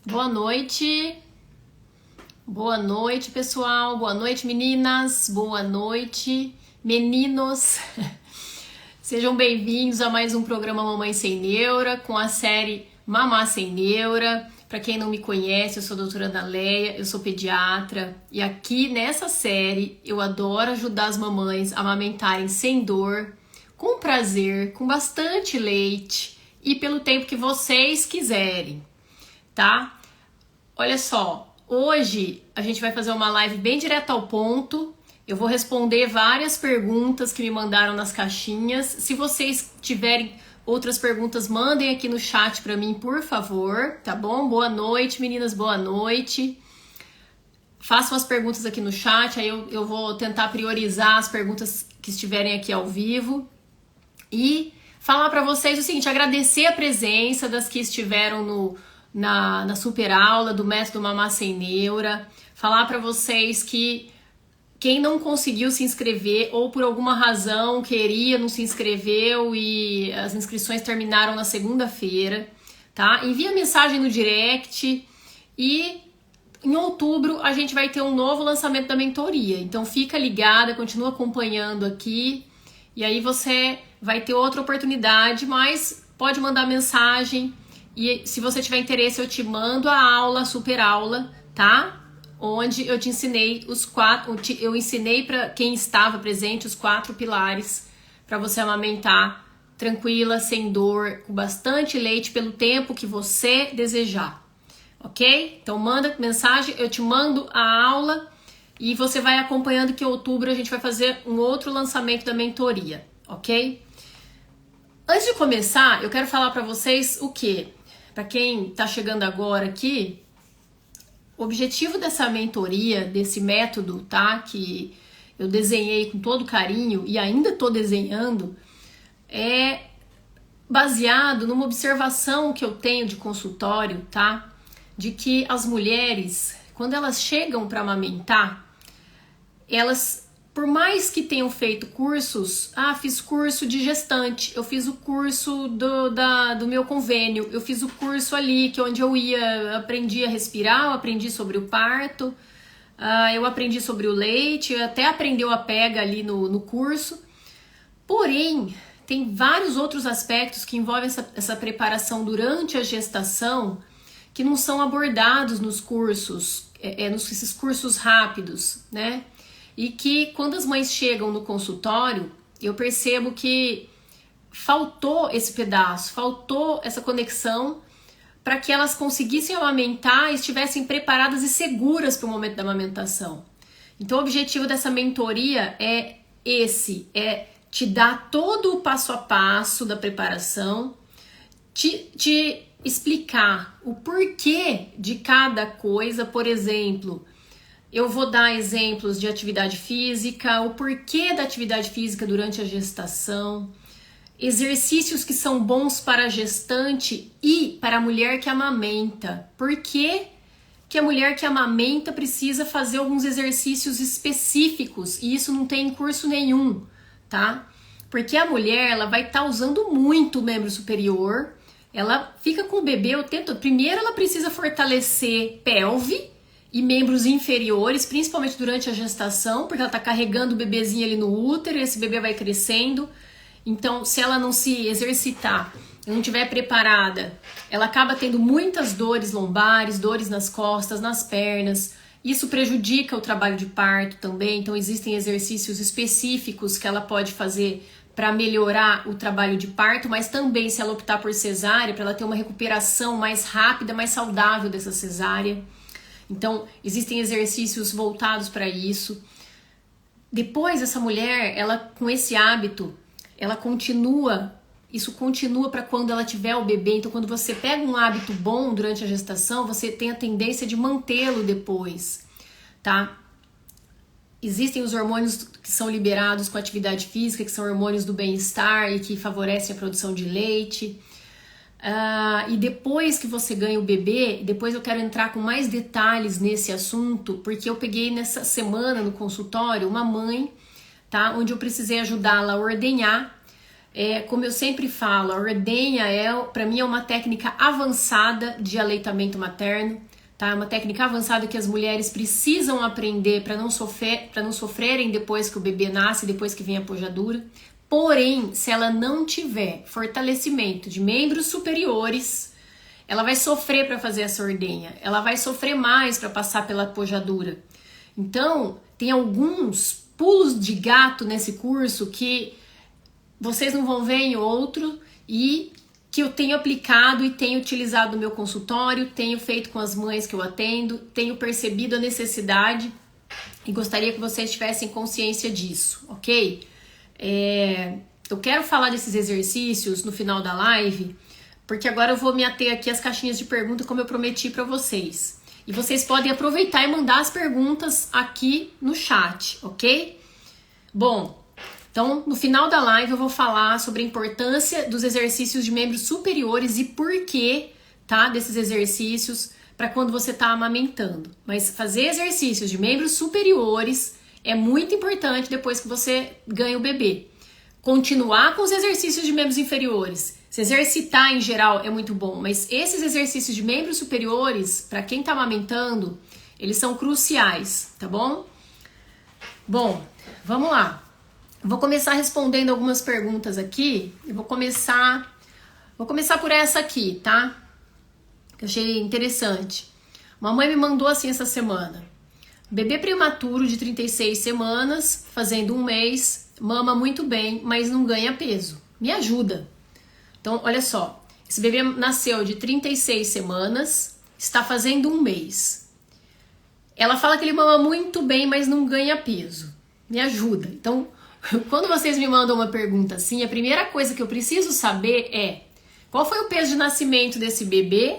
Boa noite. Boa noite, pessoal. Boa noite, meninas. Boa noite, meninos. Sejam bem-vindos a mais um programa Mamãe Sem Neura, com a série Mamá Sem Neura. Para quem não me conhece, eu sou a doutora Ana Leia, eu sou pediatra. E aqui nessa série, eu adoro ajudar as mamães a amamentarem sem dor, com prazer, com bastante leite e pelo tempo que vocês quiserem, tá? Olha só, hoje a gente vai fazer uma live bem direta ao ponto. Eu vou responder várias perguntas que me mandaram nas caixinhas. Se vocês tiverem outras perguntas, mandem aqui no chat para mim, por favor, tá bom? Boa noite, meninas, boa noite. Façam as perguntas aqui no chat, aí eu vou tentar priorizar as perguntas que estiverem aqui ao vivo. E falar para vocês o seguinte, agradecer a presença das que estiveram na super aula do método Mamá Sem Neura, falar para vocês que quem não conseguiu se inscrever ou por alguma razão queria, não se inscreveu e as inscrições terminaram na segunda-feira, tá? Envia mensagem no direct e em outubro a gente vai ter um novo lançamento da mentoria, então fica ligada, continua acompanhando aqui e aí você vai ter outra oportunidade, mas pode mandar mensagem. E se você tiver interesse, eu te mando a aula, a super aula, tá? Onde eu te ensinei eu ensinei para quem estava presente os 4 pilares para você amamentar tranquila, sem dor, com bastante leite pelo tempo que você desejar, ok? Então manda mensagem, eu te mando a aula e você vai acompanhando que em outubro a gente vai fazer um outro lançamento da mentoria, ok? Antes de começar, eu quero falar para vocês o quê? Para quem está chegando agora aqui, o objetivo dessa mentoria, desse método, tá? Que eu desenhei com todo carinho e ainda estou desenhando, é baseado numa observação que eu tenho de consultório, tá? De que as mulheres, quando elas chegam para amamentar, elas, por mais que tenham feito cursos, fiz curso de gestante, eu fiz o curso do meu convênio, eu fiz o curso ali, que onde eu ia, aprendi a respirar, eu aprendi sobre o parto, eu aprendi sobre o leite, eu até aprendeu a pega ali no curso. Porém, tem vários outros aspectos que envolvem essa preparação durante a gestação que não são abordados nos cursos, nesses cursos rápidos, né? E que quando as mães chegam no consultório, eu percebo que faltou esse pedaço, faltou essa conexão para que elas conseguissem amamentar e estivessem preparadas e seguras para o momento da amamentação. Então o objetivo dessa mentoria é te dar todo o passo a passo da preparação, te explicar o porquê de cada coisa, por exemplo. Eu vou dar exemplos de atividade física, o porquê da atividade física durante a gestação, exercícios que são bons para a gestante e para a mulher que amamenta. Por que a mulher que amamenta precisa fazer alguns exercícios específicos e isso não tem em curso nenhum, tá? Porque a mulher ela vai estar usando muito o membro superior, ela fica com o bebê, primeiro ela precisa fortalecer pelve e membros inferiores, principalmente durante a gestação, porque ela está carregando o bebezinho ali no útero e esse bebê vai crescendo. Então, se ela não se exercitar, não estiver preparada, ela acaba tendo muitas dores lombares, dores nas costas, nas pernas. Isso prejudica o trabalho de parto também. Então, existem exercícios específicos que ela pode fazer para melhorar o trabalho de parto, mas também se ela optar por cesárea, para ela ter uma recuperação mais rápida, mais saudável dessa cesárea. Então, existem exercícios voltados para isso. Depois, essa mulher, ela com esse hábito, isso continua para quando ela tiver o bebê. Então, quando você pega um hábito bom durante a gestação, você tem a tendência de mantê-lo depois, tá? Existem os hormônios que são liberados com atividade física, que são hormônios do bem-estar e que favorecem a produção de leite. E depois que você ganha o bebê, depois eu quero entrar com mais detalhes nesse assunto, porque eu peguei nessa semana no consultório uma mãe, tá, onde eu precisei ajudá-la a ordenhar Como eu sempre falo, a ordenha para mim é uma técnica avançada de aleitamento materno, tá? É uma técnica avançada que as mulheres precisam aprender para não sofrerem depois que o bebê nasce, depois que vem a pojadura. Porém, se ela não tiver fortalecimento de membros superiores, ela vai sofrer para fazer essa ordenha, ela vai sofrer mais para passar pela pojadura. Então, tem alguns pulos de gato nesse curso que vocês não vão ver em outro e que eu tenho aplicado e tenho utilizado no meu consultório, tenho feito com as mães que eu atendo, tenho percebido a necessidade e gostaria que vocês tivessem consciência disso, ok? Eu quero falar desses exercícios no final da live, porque agora eu vou me ater aqui às caixinhas de pergunta como eu prometi para vocês. E vocês podem aproveitar e mandar as perguntas aqui no chat, ok? Bom, então no final da live eu vou falar sobre a importância dos exercícios de membros superiores e porquê, tá, desses exercícios para quando você está amamentando. Mas fazer exercícios de membros superiores é muito importante depois que você ganha o bebê. Continuar com os exercícios de membros inferiores, se exercitar em geral é muito bom, mas esses exercícios de membros superiores, para quem está amamentando, eles são cruciais, tá bom? Bom, vamos lá. Vou começar respondendo algumas perguntas aqui. Eu vou começar por essa aqui, tá? Que eu achei interessante. Uma mãe me mandou assim essa semana. Bebê prematuro de 36 semanas, fazendo 1 mês, mama muito bem, mas não ganha peso. Me ajuda. Então, olha só. Esse bebê nasceu de 36 semanas, está fazendo 1 mês. Ela fala que ele mama muito bem, mas não ganha peso. Me ajuda. Então, quando vocês me mandam uma pergunta assim, a primeira coisa que eu preciso saber é qual foi o peso de nascimento desse bebê,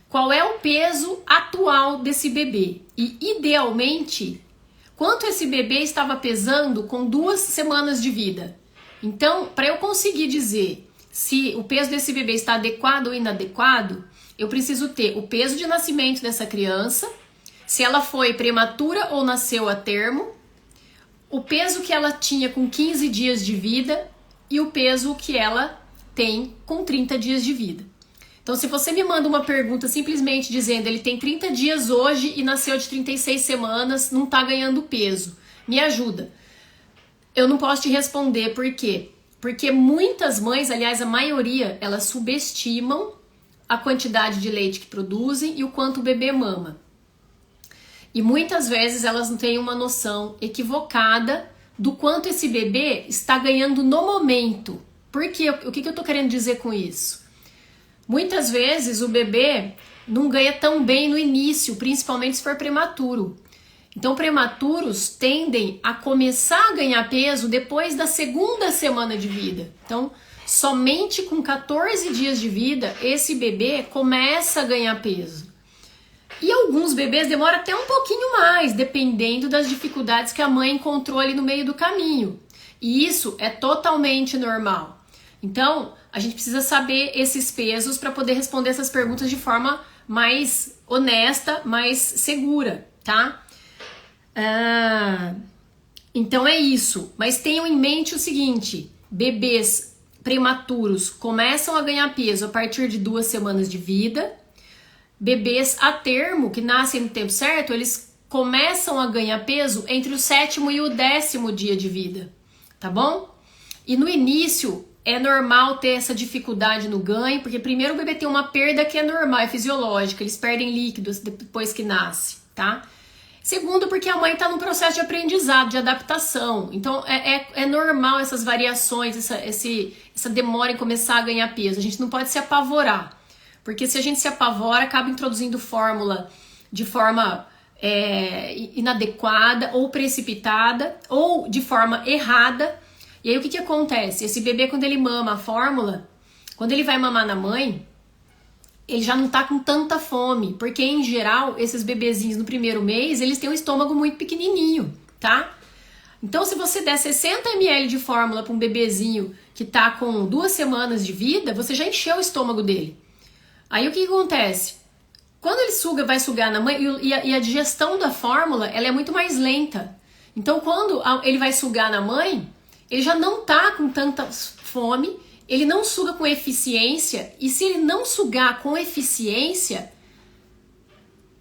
qual é o peso atual desse bebê e, idealmente, quanto esse bebê estava pesando com 2 semanas de vida. Então, para eu conseguir dizer se o peso desse bebê está adequado ou inadequado, eu preciso ter o peso de nascimento dessa criança, se ela foi prematura ou nasceu a termo, o peso que ela tinha com 15 dias de vida e o peso que ela tem com 30 dias de vida. Então, se você me manda uma pergunta simplesmente dizendo ele tem 30 dias hoje e nasceu de 36 semanas, não tá ganhando peso, me ajuda. Eu não posso te responder por quê? Porque muitas mães, aliás, a maioria, elas subestimam a quantidade de leite que produzem e o quanto o bebê mama. E muitas vezes elas não têm uma noção equivocada do quanto esse bebê está ganhando no momento. Por quê? O que eu tô querendo dizer com isso? Muitas vezes o bebê não ganha tão bem no início, principalmente se for prematuro. Então, prematuros tendem a começar a ganhar peso depois da 2ª semana de vida. Então, somente com 14 dias de vida, esse bebê começa a ganhar peso. E alguns bebês demoram até um pouquinho mais, dependendo das dificuldades que a mãe encontrou ali no meio do caminho. E isso é totalmente normal. Então, a gente precisa saber esses pesos para poder responder essas perguntas de forma mais honesta, mais segura, tá? Então é isso. Mas tenham em mente o seguinte: bebês prematuros começam a ganhar peso a partir de 2 semanas de vida. Bebês a termo, que nascem no tempo certo, eles começam a ganhar peso entre o 7º e o 10º dia de vida, tá bom? E no início é normal ter essa dificuldade no ganho, porque primeiro o bebê tem uma perda que é normal, é fisiológica, eles perdem líquidos depois que nasce, tá? Segundo, porque a mãe está num processo de aprendizado, de adaptação. Então é normal essas variações, essa demora em começar a ganhar peso. A gente não pode se apavorar. Porque se a gente se apavora, acaba introduzindo fórmula de forma inadequada ou precipitada ou de forma errada. E aí o que acontece? Esse bebê, quando ele mama a fórmula, quando ele vai mamar na mãe, ele já não tá com tanta fome. Porque, em geral, esses bebezinhos no primeiro mês, eles têm um estômago muito pequenininho, tá? Então, se você der 60 ml de fórmula para um bebezinho que tá com 2 semanas de vida, você já encheu o estômago dele. Aí o que acontece? Quando ele vai sugar na mãe, e a digestão da fórmula, ela é muito mais lenta. Então, quando ele vai sugar na mãe, ele já não tá com tanta fome ele não suga com eficiência, e se ele não sugar com eficiência,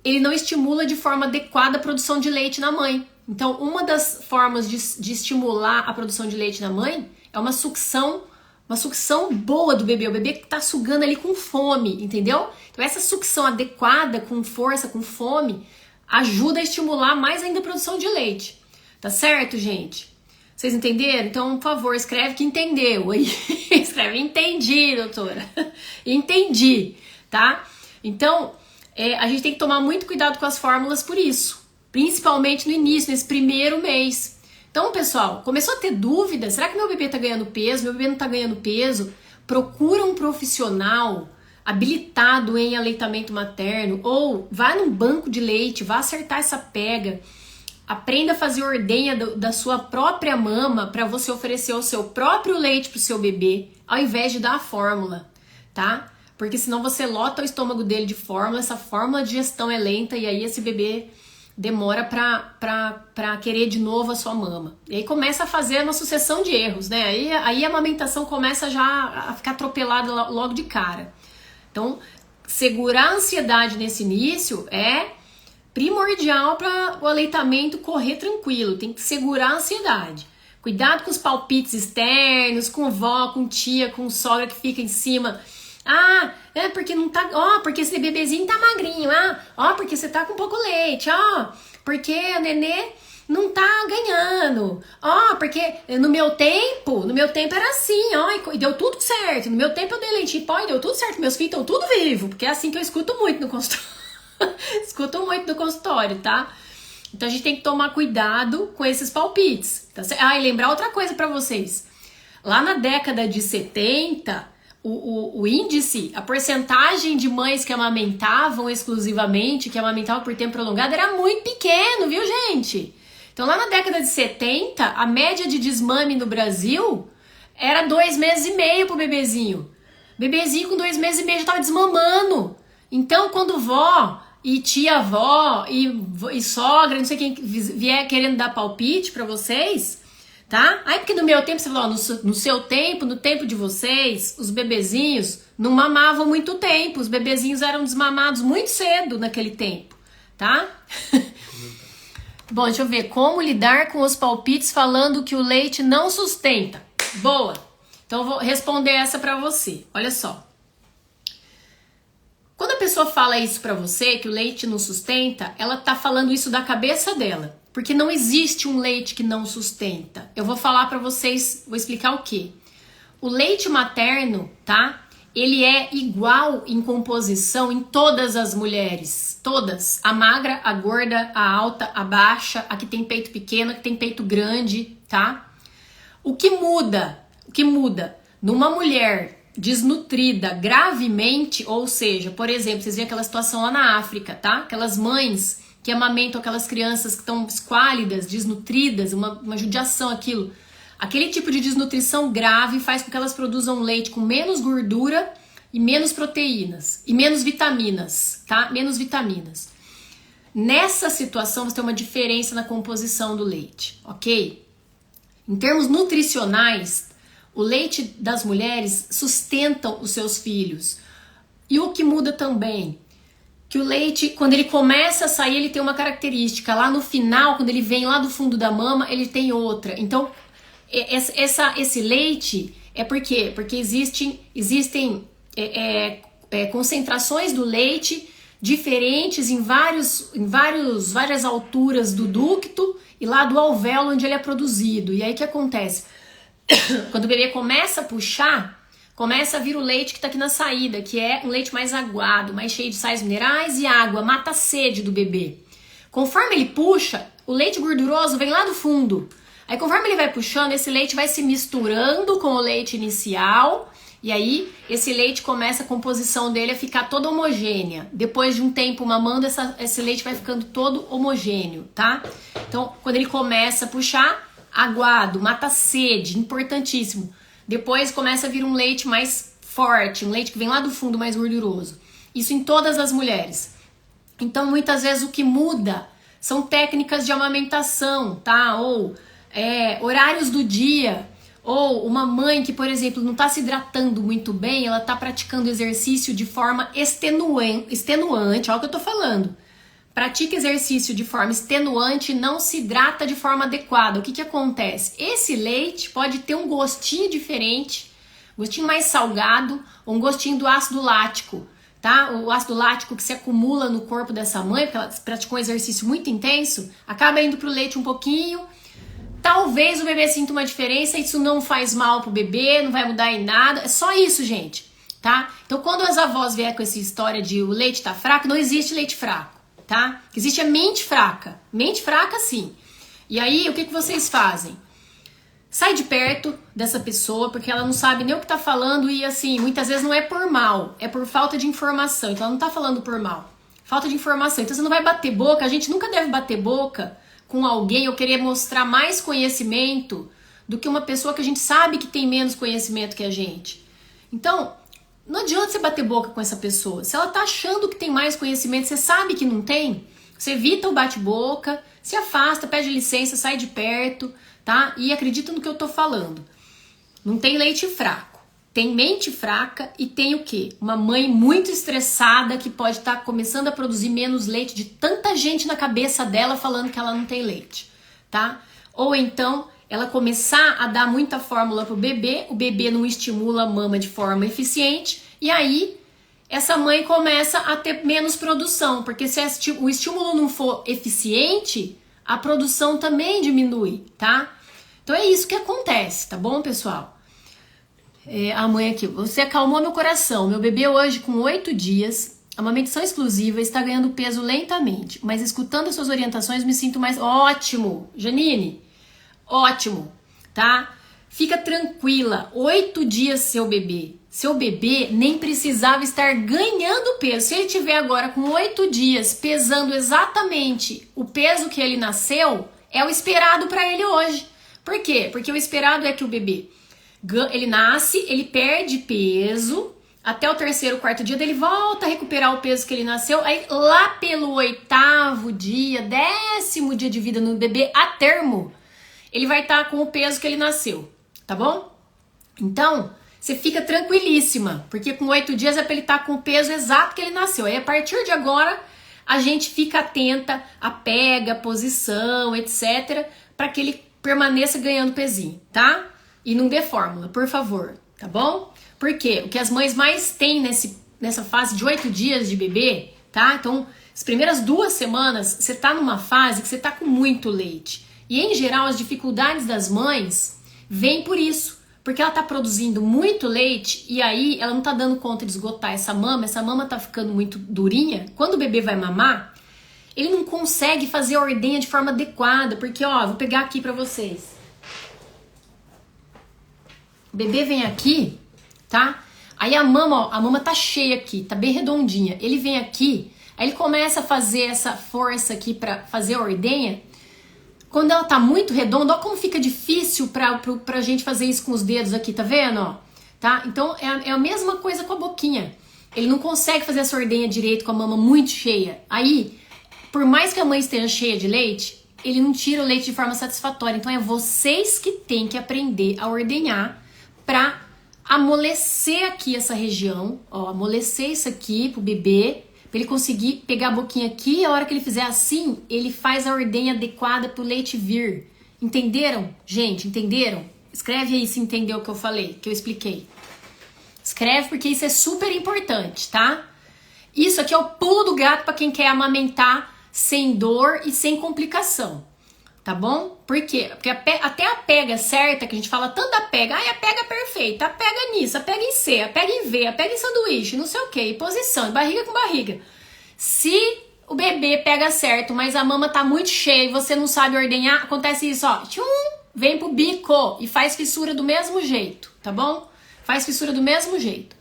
ele não estimula de forma adequada a produção de leite na mãe. Então, uma das formas de estimular a produção de leite na mãe é uma sucção boa do bebê. O bebê que tá sugando ali com fome, entendeu? Então, essa sucção adequada, com força, com fome, ajuda a estimular mais ainda a produção de leite. Tá certo, gente? Vocês entenderam? Então, por favor, escreve que entendeu. Aí, escreve, entendi, doutora. Entendi, tá? Então, a gente tem que tomar muito cuidado com as fórmulas por isso. Principalmente no início, nesse primeiro mês. Então, pessoal, começou a ter dúvida? Será que meu bebê tá ganhando peso? Meu bebê não tá ganhando peso? Procura um profissional habilitado em aleitamento materno, ou vai num banco de leite, vá acertar essa pega. Aprenda a fazer ordenha da sua própria mama para você oferecer o seu próprio leite pro seu bebê, ao invés de dar a fórmula, tá? Porque senão você lota o estômago dele de fórmula, essa fórmula de digestão é lenta e aí esse bebê demora pra querer de novo a sua mama. E aí começa a fazer uma sucessão de erros, né? Aí a amamentação começa já a ficar atropelada logo de cara. Então, segurar a ansiedade nesse início é primordial para o aleitamento correr tranquilo. Tem que segurar a ansiedade. Cuidado com os palpites externos, com vó, com tia, com sogra que fica em cima. Ah, é porque não tá. Ó, porque esse bebezinho tá magrinho. Ah, ó, porque você tá com pouco leite. Ó, porque o nenê não tá ganhando. Ó, porque no meu tempo era assim, ó, e deu tudo certo. No meu tempo eu dei leite em pó e deu tudo certo. Meus filhos estão tudo vivos, porque é assim que eu escuto muito no consultório. Escuto muito no consultório, tá? Então a gente tem que tomar cuidado com esses palpites. Tá? Ah, e lembrar outra coisa pra vocês. Lá na década de 70, o índice, a porcentagem de mães que amamentavam exclusivamente, que amamentavam por tempo prolongado, era muito pequeno, viu, gente? Então lá na década de 70, a média de desmame no Brasil era 2 meses e meio pro bebezinho. Bebezinho com 2 meses e meio já tava desmamando. Então quando vó e tia-avó e sogra, não sei quem vier querendo dar palpite pra vocês, tá? Aí porque no meu tempo, você falou, ó, no seu tempo, no tempo de vocês, os bebezinhos não mamavam muito tempo, os bebezinhos eram desmamados muito cedo naquele tempo, tá? Bom, deixa eu ver, como lidar com os palpites falando que o leite não sustenta? Boa! Então eu vou responder essa pra você, olha só. Quando a pessoa fala isso pra você, que o leite não sustenta, ela tá falando isso da cabeça dela. Porque não existe um leite que não sustenta. Eu vou falar pra vocês, vou explicar o quê. O leite materno, tá? Ele é igual em composição em todas as mulheres. Todas. A magra, a gorda, a alta, a baixa, a que tem peito pequeno, a que tem peito grande, tá? O que muda numa mulher desnutrida gravemente, ou seja, por exemplo, vocês veem aquela situação lá na África, tá? Aquelas mães que amamentam aquelas crianças que estão esquálidas, desnutridas, uma judiação aquilo. Aquele tipo de desnutrição grave faz com que elas produzam leite com menos gordura e menos proteínas e menos vitaminas, tá? Menos vitaminas. Nessa situação você tem uma diferença na composição do leite, ok? Em termos nutricionais, o leite das mulheres sustentam os seus filhos. E o que muda também, que o leite, quando ele começa a sair, ele tem uma característica. Lá no final, quando ele vem lá do fundo da mama, ele tem outra. Então, esse leite é por quê? Porque existem concentrações do leite diferentes em várias alturas do ducto e lá do alvéolo onde ele é produzido. E aí o que acontece? Quando o bebê começa a puxar, começa a vir o leite que tá aqui na saída, que é um leite mais aguado, mais cheio de sais minerais e água, mata a sede do bebê. Conforme ele puxa, o leite gorduroso vem lá do fundo. Aí conforme ele vai puxando, esse leite vai se misturando com o leite inicial, e aí esse leite começa a composição dele a ficar toda homogênea. Depois de um tempo mamando, esse leite vai ficando todo homogêneo, tá? Então, quando ele começa a puxar, aguado, mata a sede, importantíssimo. Depois começa a vir um leite mais forte, um leite que vem lá do fundo, mais gorduroso. Isso em todas as mulheres. Então, muitas vezes o que muda são técnicas de amamentação, tá? Ou horários do dia, Ou uma mãe que, por exemplo, não está se hidratando muito bem, ela está praticando exercício de forma extenuante, olha o que eu tô falando. Pratica exercício de forma extenuante e não se hidrata de forma adequada. O que acontece? Esse leite pode ter um gostinho diferente, um gostinho mais salgado, ou um gostinho do ácido lático, tá? O ácido lático que se acumula no corpo dessa mãe, porque ela praticou um exercício muito intenso, acaba indo pro leite um pouquinho. Talvez o bebê sinta uma diferença, isso não faz mal pro bebê, não vai mudar em nada, é só isso, gente, tá? Então quando as avós vierem com essa história de o leite tá fraco, não existe leite fraco, tá? Existe a mente fraca sim. E aí, o que vocês fazem? Sai de perto dessa pessoa, porque ela não sabe nem o que tá falando e assim, muitas vezes não é por mal, é por falta de informação, então ela não tá falando por mal, falta de informação, então você não vai bater boca, a gente nunca deve bater boca com alguém ou querer mostrar mais conhecimento do que uma pessoa que a gente sabe que tem menos conhecimento que a gente. Então, não adianta você bater boca com essa pessoa. Se ela tá achando que tem mais conhecimento, você sabe que não tem, você evita o bate-boca, se afasta, pede licença, sai de perto, tá? E acredita no que eu tô falando. Não tem leite fraco. Tem mente fraca e tem o quê? Uma mãe muito estressada que pode estar começando a produzir menos leite de tanta gente na cabeça dela falando que ela não tem leite, tá? Ou então ela começar a dar muita fórmula pro bebê, o bebê não estimula a mama de forma eficiente e aí essa mãe começa a ter menos produção, porque se o estímulo não for eficiente, a produção também diminui, tá? Então é isso que acontece, tá bom, pessoal? A mãe aqui, você acalmou meu coração. Meu bebê hoje com 8 dias, amamentação exclusiva, está ganhando peso lentamente, mas escutando as suas orientações me sinto mais... Ótimo, Janine, ótimo, tá? Fica tranquila, 8 dias seu bebê nem precisava estar ganhando peso. Se ele tiver agora com 8 dias pesando exatamente o peso que ele nasceu, é o esperado para ele hoje. Por quê? Porque o esperado é que o bebê... ele nasce, ele perde peso, até o 3º, 4º dia, daí ele volta a recuperar o peso que ele nasceu, aí lá pelo 8º dia, 10º dia de vida no bebê, a termo, ele vai estar com o peso que ele nasceu, tá bom? Então, você fica tranquilíssima, porque com 8 dias é pra ele estar com o peso exato que ele nasceu, aí a partir de agora, a gente fica atenta à pega, posição, etc, para que ele permaneça ganhando pezinho, tá? E não dê fórmula, por favor, tá bom? Porque o que as mães mais têm nessa fase de 8 dias de bebê, tá? Então, as primeiras 2 semanas, você tá numa fase que você tá com muito leite. E, em geral, as dificuldades das mães vêm por isso. Porque ela tá produzindo muito leite e aí ela não tá dando conta de esgotar essa mama tá ficando muito durinha. Quando o bebê vai mamar, ele não consegue fazer a ordenha de forma adequada. Porque, ó, vou pegar aqui pra vocês. O bebê vem aqui, tá? Aí a mama tá cheia aqui, tá bem redondinha. Ele vem aqui, aí ele começa a fazer essa força aqui pra fazer a ordenha. Quando ela tá muito redonda, ó como fica difícil pra gente fazer isso com os dedos aqui, tá vendo, ó? Tá? Então é a mesma coisa com a boquinha. Ele não consegue fazer essa ordenha direito com a mama muito cheia. Aí, por mais que a mãe esteja cheia de leite, ele não tira o leite de forma satisfatória. Então é vocês que têm que aprender a ordenhar pra amolecer aqui essa região, ó, amolecer isso aqui pro bebê, pra ele conseguir pegar a boquinha aqui, e a hora que ele fizer assim, ele faz a ordenha adequada pro leite vir. Entenderam? Gente, entenderam? Escreve aí se entendeu o que eu falei, que eu expliquei. Escreve porque isso é super importante, tá? Isso aqui é o pulo do gato pra quem quer amamentar sem dor e sem complicação. Tá bom? Por quê? Porque até a pega certa, que a gente fala tanto da pega, a pega perfeita, a pega nisso, a pega em C, a pega em V, a pega em sanduíche, não sei o que, posição, barriga com barriga. Se o bebê pega certo, mas a mama tá muito cheia e você não sabe ordenhar, acontece isso, ó, tchum, vem pro bico e faz fissura do mesmo jeito, tá bom? Faz fissura do mesmo jeito.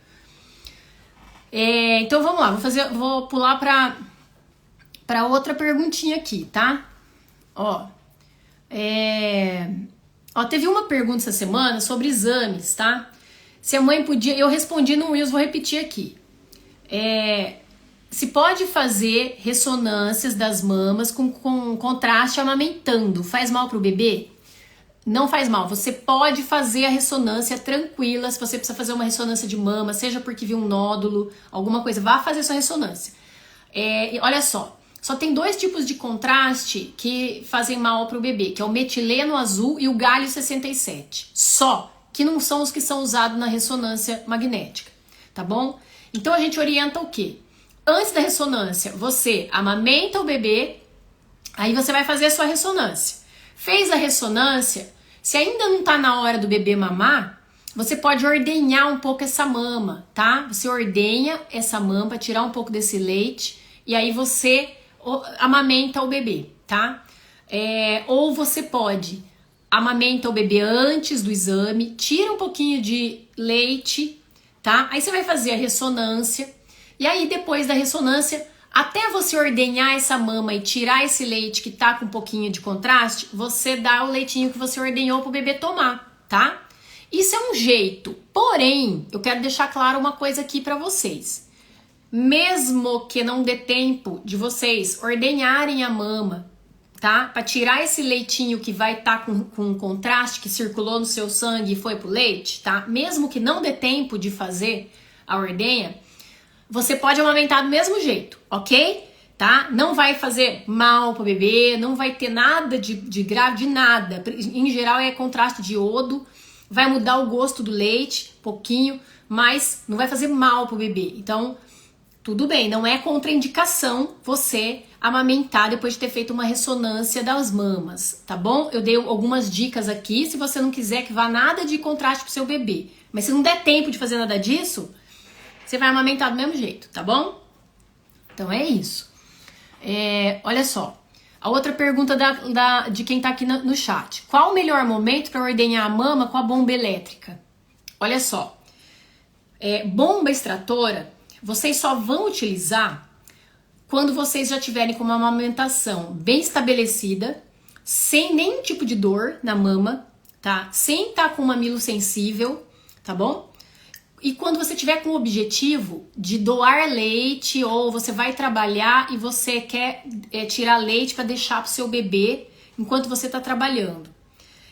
Então vamos lá, vou pular pra outra perguntinha aqui, tá? Ó, teve uma pergunta essa semana sobre exames, tá? Se a mãe podia... Eu respondi no Wills, vou repetir aqui. Se pode fazer ressonâncias das mamas com contraste amamentando. Faz mal pro bebê? Não faz mal, você pode fazer a ressonância tranquila, se você precisa fazer uma ressonância de mama, seja porque viu um nódulo, alguma coisa, vá fazer sua ressonância. E olha só tem 2 tipos de contraste que fazem mal para o bebê, que é o metileno azul e o galho 67. Só que não são os que são usados na ressonância magnética, tá bom? Então a gente orienta o quê? Antes da ressonância, você amamenta o bebê, aí você vai fazer a sua ressonância. Fez a ressonância, se ainda não tá na hora do bebê mamar, você pode ordenhar um pouco essa mama, tá? Você ordenha essa mama para tirar um pouco desse leite e aí você amamenta o bebê, tá? Ou você pode amamenta o bebê antes do exame, tira um pouquinho de leite, tá? Aí você vai fazer a ressonância e aí depois da ressonância, até você ordenhar essa mama e tirar esse leite que tá com um pouquinho de contraste, você dá o leitinho que você ordenhou pro bebê tomar, tá? Isso é um jeito, porém, eu quero deixar claro uma coisa aqui pra vocês. Mesmo que não dê tempo de vocês ordenharem a mama, tá? Pra tirar esse leitinho que vai estar com contraste, que circulou no seu sangue e foi pro leite, tá? Mesmo que não dê tempo de fazer a ordenha, você pode amamentar do mesmo jeito, ok? Tá? Não vai fazer mal pro bebê, não vai ter nada de grave, de nada. Em geral é contraste de iodo, vai mudar o gosto do leite, pouquinho, mas não vai fazer mal pro bebê. Então, tudo bem, não é contraindicação você amamentar depois de ter feito uma ressonância das mamas, tá bom? Eu dei algumas dicas aqui, se você não quiser que vá nada de contraste pro seu bebê. Mas se não der tempo de fazer nada disso, você vai amamentar do mesmo jeito, tá bom? Então é isso. Olha só, a outra pergunta de quem tá aqui no chat. Qual o melhor momento para ordenhar a mama com a bomba elétrica? Olha só, bomba extratora, vocês só vão utilizar quando vocês já tiverem com uma amamentação bem estabelecida, sem nenhum tipo de dor na mama, tá? Sem estar com o mamilo sensível, tá bom? E quando você tiver com o objetivo de doar leite ou você vai trabalhar e você quer tirar leite para deixar pro seu bebê enquanto você está trabalhando.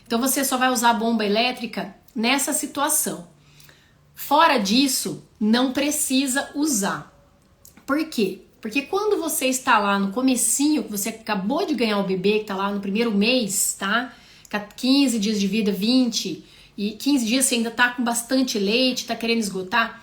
Então você só vai usar a bomba elétrica nessa situação. Fora disso, não precisa usar. Por quê? Porque quando você está lá no comecinho, que você acabou de ganhar o bebê, que está lá no primeiro mês, tá? 15 dias de vida, 20, e 15 dias você ainda tá com bastante leite, tá querendo esgotar.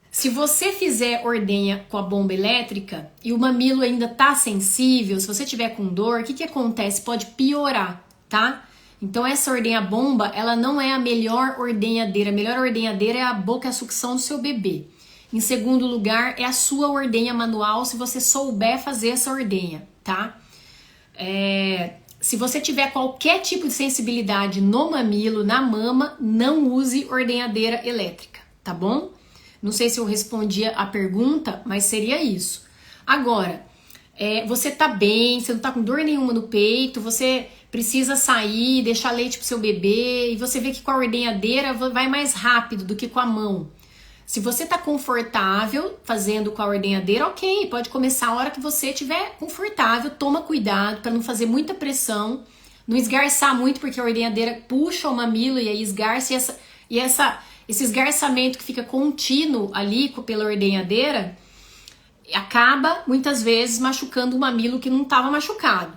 Se você fizer ordenha com a bomba elétrica e o mamilo ainda tá sensível, se você tiver com dor, o que acontece? Pode piorar, tá? Então essa ordenha bomba, ela não é a melhor ordenhadeira. A melhor ordenhadeira é a boca e a sucção do seu bebê. Em segundo lugar, é a sua ordenha manual, se você souber fazer essa ordenha, tá? Se você tiver qualquer tipo de sensibilidade no mamilo, na mama, não use ordenhadeira elétrica, tá bom? Não sei se eu respondi a pergunta, mas seria isso. Agora, você tá bem, você não tá com dor nenhuma no peito, você precisa sair, deixar leite pro seu bebê, e você vê que com a ordenhadeira vai mais rápido do que com a mão. Se você tá confortável fazendo com a ordenhadeira, ok, pode começar a hora que você estiver confortável, toma cuidado para não fazer muita pressão, não esgarçar muito, porque a ordenhadeira puxa o mamilo e aí esgarça, esse esgarçamento que fica contínuo ali pela ordenhadeira, acaba muitas vezes machucando o mamilo que não estava machucado.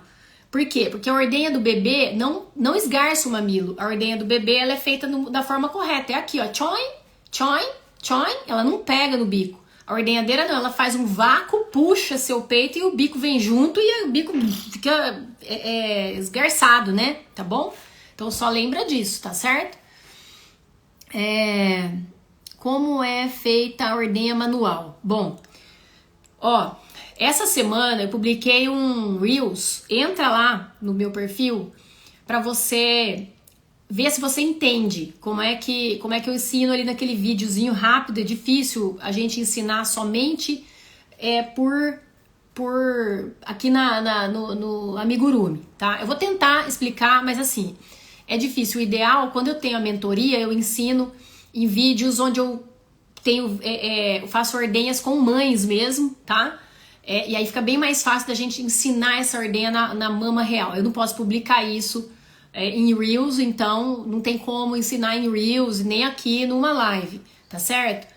Por quê? Porque a ordenha do bebê não esgarça o mamilo, a ordenha do bebê ela é feita da forma correta, é aqui ó, tchoim, tchoim, tchoim, ela não pega no bico. A ordenhadeira não, ela faz um vácuo, puxa seu peito e o bico vem junto e o bico fica esgarçado, né? Tá bom? Então só lembra disso, tá certo? Como é feita a ordenha manual? Bom, ó, essa semana eu publiquei um Reels, entra lá no meu perfil para você ver se você entende como é que eu ensino ali naquele videozinho rápido. É difícil a gente ensinar somente por aqui no amigurumi, tá? Eu vou tentar explicar, mas assim, é difícil. O ideal, quando eu tenho a mentoria, eu ensino em vídeos onde eu eu faço ordenhas com mães mesmo, tá? E aí fica bem mais fácil da gente ensinar essa ordenha na mama real. Eu não posso publicar isso em Reels, então não tem como ensinar em Reels, nem aqui numa live, tá certo?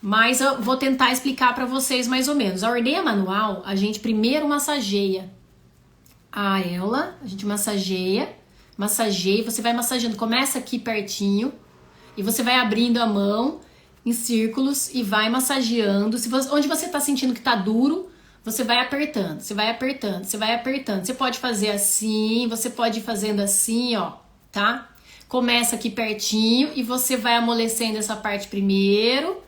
Mas eu vou tentar explicar para vocês mais ou menos. A ordenha manual, a gente primeiro massageia a areola, a gente massageia, você vai massageando, começa aqui pertinho, e você vai abrindo a mão em círculos e vai massageando. Onde você tá sentindo que tá duro, você vai apertando, você vai apertando, você vai apertando. Você pode fazer assim, você pode ir fazendo assim, ó, tá? Começa aqui pertinho e você vai amolecendo essa parte primeiro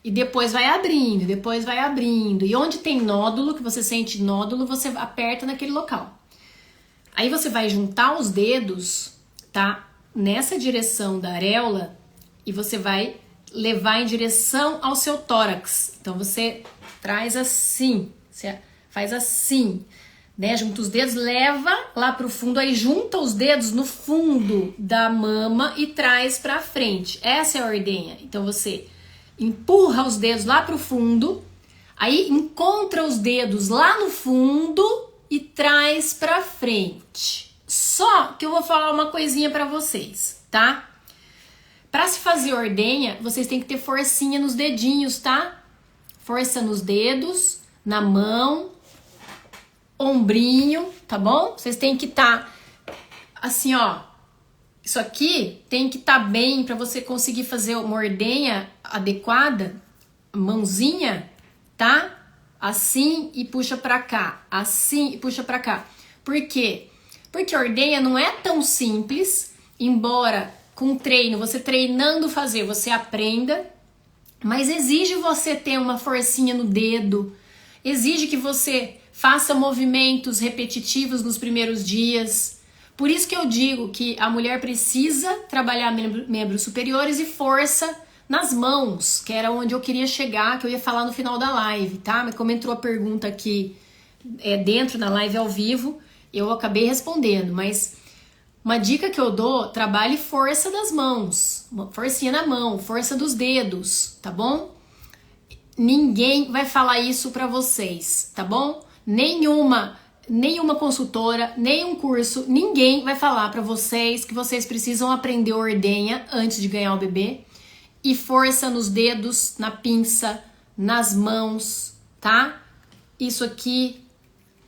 e depois vai abrindo, depois vai abrindo. E onde tem nódulo, que você sente nódulo, você aperta naquele local. Aí você vai juntar os dedos, tá? Nessa direção da areola e você vai levar em direção ao seu tórax. Então você traz assim, você faz assim, né? Junta os dedos, leva lá pro fundo, aí junta os dedos no fundo da mama e traz pra frente. Essa é a ordenha. Então você empurra os dedos lá pro fundo, aí encontra os dedos lá no fundo e traz pra frente. Só que eu vou falar uma coisinha pra vocês, tá? Pra se fazer ordenha, vocês têm que ter forcinha nos dedinhos, tá? Força nos dedos, na mão, ombrinho, tá bom? Vocês têm que estar assim, ó. Isso aqui tem que estar bem pra você conseguir fazer uma ordenha adequada. Mãozinha, tá? Assim e puxa pra cá. Assim e puxa pra cá. Por quê? Porque ordenha não é tão simples, embora com treino, você treinando fazer, você aprenda, mas exige você ter uma forcinha no dedo, exige que você faça movimentos repetitivos nos primeiros dias. Por isso que eu digo que a mulher precisa trabalhar membros superiores e força nas mãos, que era onde eu queria chegar, que eu ia falar no final da live, tá? Mas como entrou a pergunta aqui dentro da live ao vivo, eu acabei respondendo, mas uma dica que eu dou, trabalhe força das mãos, forcinha na mão, força dos dedos, tá bom? Ninguém vai falar isso pra vocês, tá bom? Nenhuma consultora, nenhum curso, ninguém vai falar pra vocês que vocês precisam aprender ordenha antes de ganhar o bebê. E força nos dedos, na pinça, nas mãos, tá? Isso aqui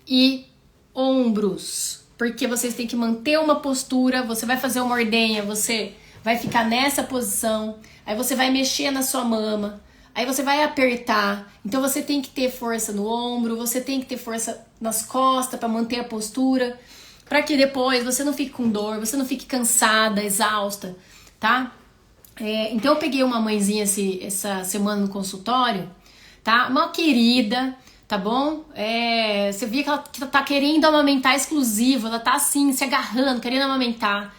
e ombros. Porque vocês têm que manter uma postura, você vai fazer uma ordenha, você vai ficar nessa posição, aí você vai mexer na sua mama, aí você vai apertar. Então você tem que ter força no ombro, você tem que ter força nas costas para manter a postura, para que depois você não fique com dor, você não fique cansada, exausta, tá? Então eu peguei uma mãezinha essa semana no consultório, tá? Uma querida, tá bom? Você via que ela tá querendo amamentar exclusivo, ela tá assim, se agarrando, querendo amamentar.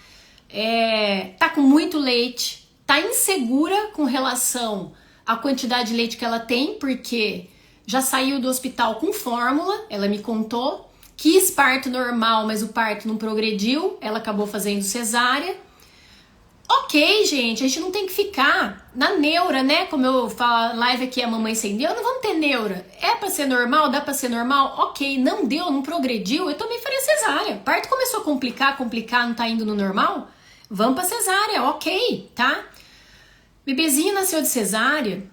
Tá com muito leite, tá insegura com relação à quantidade de leite que ela tem, porque já saiu do hospital com fórmula, ela me contou, quis parto normal, mas o parto não progrediu, ela acabou fazendo cesárea. Ok, gente, a gente não tem que ficar na neura, né? Como eu falo, live aqui, a mamãe sem neura, não vamos ter neura. É pra ser normal? Dá pra ser normal? Ok, não deu, não progrediu, eu também faria cesárea. Parto começou a complicar, não tá indo no normal? Vamos pra cesárea, ok, tá? Bebezinho nasceu de cesárea,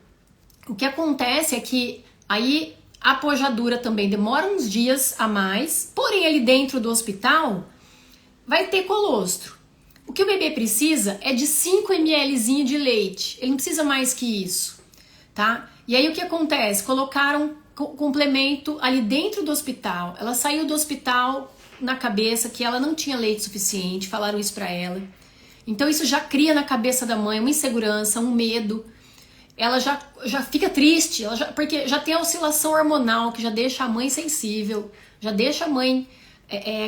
o que acontece é que aí a pojadura também demora uns dias a mais, porém ali dentro do hospital vai ter colostro. O que o bebê precisa é de 5 ml de leite. Ele não precisa mais que isso, tá? E aí o que acontece? Colocaram complemento ali dentro do hospital. Ela saiu do hospital na cabeça que ela não tinha leite suficiente. Falaram isso pra ela. Então isso já cria na cabeça da mãe uma insegurança, um medo. Ela já fica triste, porque já tem a oscilação hormonal que já deixa a mãe sensível, já deixa a mãe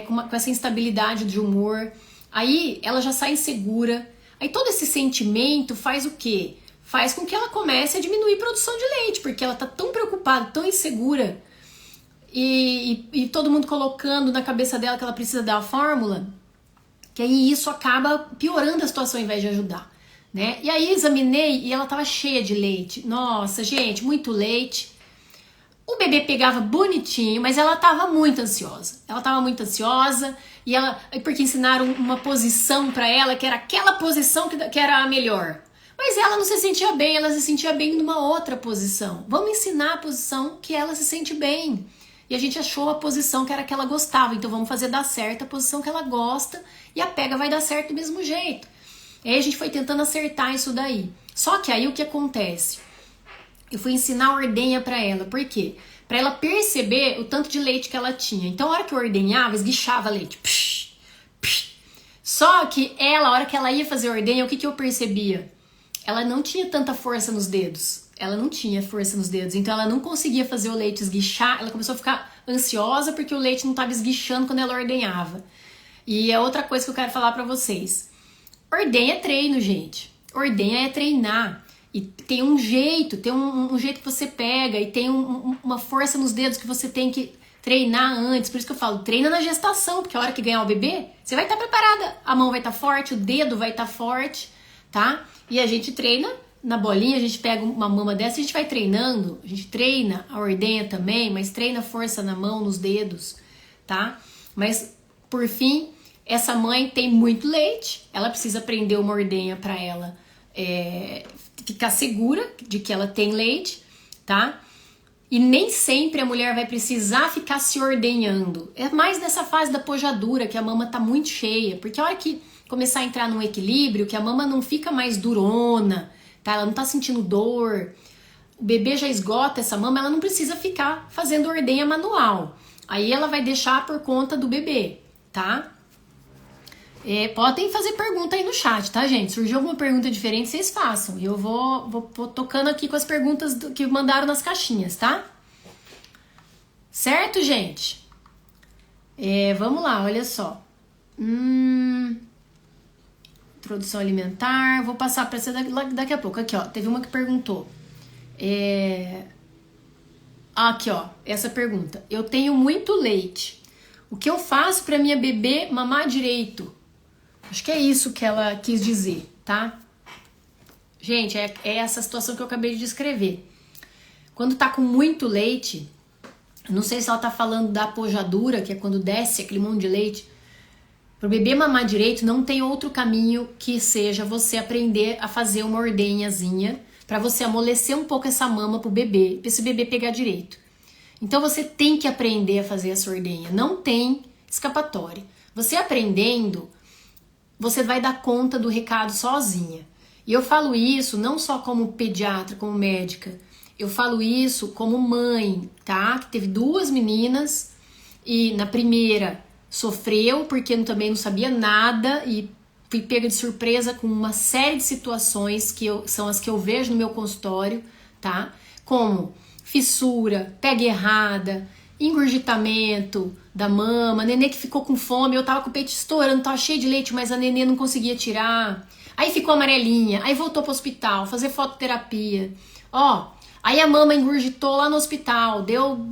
com essa instabilidade de humor. Aí ela já sai insegura. Aí todo esse sentimento faz o quê? Faz com que ela comece a diminuir a produção de leite, porque ela tá tão preocupada, tão insegura, e todo mundo colocando na cabeça dela que ela precisa dar a fórmula, que aí isso acaba piorando a situação ao invés de ajudar, né? E aí examinei e ela tava cheia de leite. Nossa, gente, muito leite. O bebê pegava bonitinho, mas ela tava muito ansiosa. porque ensinaram uma posição para ela que era aquela posição que era a melhor. Mas ela não se sentia bem, ela se sentia bem numa outra posição. Vamos ensinar a posição que ela se sente bem. E a gente achou a posição que era que ela gostava, então vamos fazer dar certo a posição que ela gosta e a pega vai dar certo do mesmo jeito. E aí a gente foi tentando acertar isso daí. Só que aí o que acontece? Eu fui ensinar a ordenha pra ela. Por quê? Pra ela perceber o tanto de leite que ela tinha. Então, a hora que eu ordenhava, esguichava leite. Psh, psh. Só que ela, a hora que ela ia fazer a ordenha, o que eu percebia? Ela não tinha tanta força nos dedos. Ela não tinha força nos dedos. Então, ela não conseguia fazer o leite esguichar. Ela começou a ficar ansiosa porque o leite não estava esguichando quando ela ordenhava. E é outra coisa que eu quero falar pra vocês. Ordenha é treino, gente. Ordenha é treinar. E tem um jeito, um jeito que você pega e tem uma força nos dedos que você tem que treinar antes. Por isso que eu falo, treina na gestação, porque a hora que ganhar o bebê, você vai estar preparada. A mão vai estar forte, o dedo vai estar forte, tá? E a gente treina na bolinha, a gente pega uma mama dessa, a gente vai treinando. A gente treina a ordenha também, mas treina a força na mão, nos dedos, tá? Mas, por fim, essa mãe tem muito leite, ela precisa aprender uma ordenha para ela ficar segura de que ela tem leite, tá? E nem sempre a mulher vai precisar ficar se ordenhando. É mais nessa fase da pojadura que a mama tá muito cheia, porque a hora que começar a entrar num equilíbrio, que a mama não fica mais durona, tá? Ela não tá sentindo dor, o bebê já esgota essa mama, ela não precisa ficar fazendo ordenha manual. Aí ela vai deixar por conta do bebê, tá? Podem fazer pergunta aí no chat, tá, gente? Surgiu alguma pergunta diferente, vocês façam. E eu vou tocando aqui com as perguntas que mandaram nas caixinhas, tá? Certo, gente? Vamos lá, olha só. Introdução alimentar. Vou passar para essa daqui a pouco. Aqui, ó. Teve uma que perguntou. Aqui, ó. Essa pergunta. Eu tenho muito leite. O que eu faço para minha bebê mamar direito? Acho que é isso que ela quis dizer, tá? Gente, é essa situação que eu acabei de descrever. Quando tá com muito leite, não sei se ela tá falando da pojadura, que é quando desce aquele monte de leite. Pro bebê mamar direito, não tem outro caminho que seja você aprender a fazer uma ordenhazinha pra você amolecer um pouco essa mama pro bebê, pra esse bebê pegar direito. Então você tem que aprender a fazer essa ordenha, não tem escapatória. Você aprendendo, você vai dar conta do recado sozinha. E eu falo isso não só como pediatra, como médica. Eu falo isso como mãe, tá? Que teve 2 meninas e na primeira sofreu porque eu também não sabia nada e fui pega de surpresa com uma série de situações que são as que eu vejo no meu consultório, tá? Como fissura, pega errada, engurgitamento da mama, nenê que ficou com fome, eu tava com o peito estourando, tava cheio de leite, mas a nenê não conseguia tirar. Aí ficou amarelinha, aí voltou pro hospital, fazer fototerapia. Aí a mama engurgitou lá no hospital,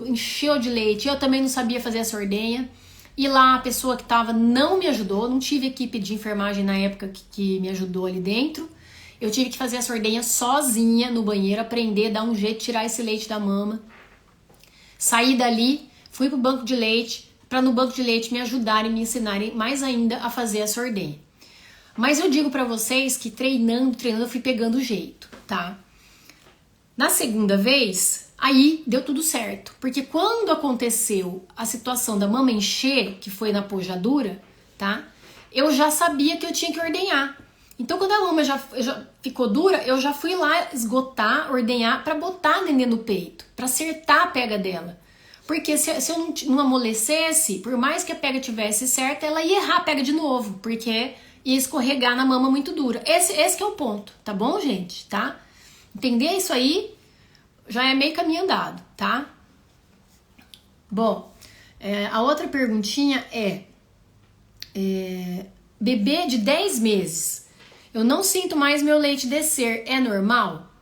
encheu de leite, eu também não sabia fazer essa ordenha. E lá a pessoa que tava não me ajudou, não tive equipe de enfermagem na época que me ajudou ali dentro. Eu tive que fazer essa ordenha sozinha no banheiro, aprender, dar um jeito, tirar esse leite da mama. Saí dali, fui pro banco de leite, para no banco de leite me ajudarem, me ensinarem mais ainda a fazer essa ordenha. Mas eu digo para vocês que treinando, eu fui pegando o jeito, tá? Na segunda vez, aí deu tudo certo. Porque quando aconteceu a situação da mama encher, que foi na pojadura, tá? Eu já sabia que eu tinha que ordenhar. Então, quando a mama já ficou dura, eu já fui lá esgotar, ordenhar, pra botar a nenê no peito, pra acertar a pega dela. Porque se eu não amolecesse, por mais que a pega tivesse certa, ela ia errar a pega de novo, porque ia escorregar na mama muito dura. Esse que é o ponto, tá bom, gente? Tá? Entender isso aí já é meio caminho andado, tá? Bom, a outra perguntinha bebê de 10 meses. Eu não sinto mais meu leite descer. É normal?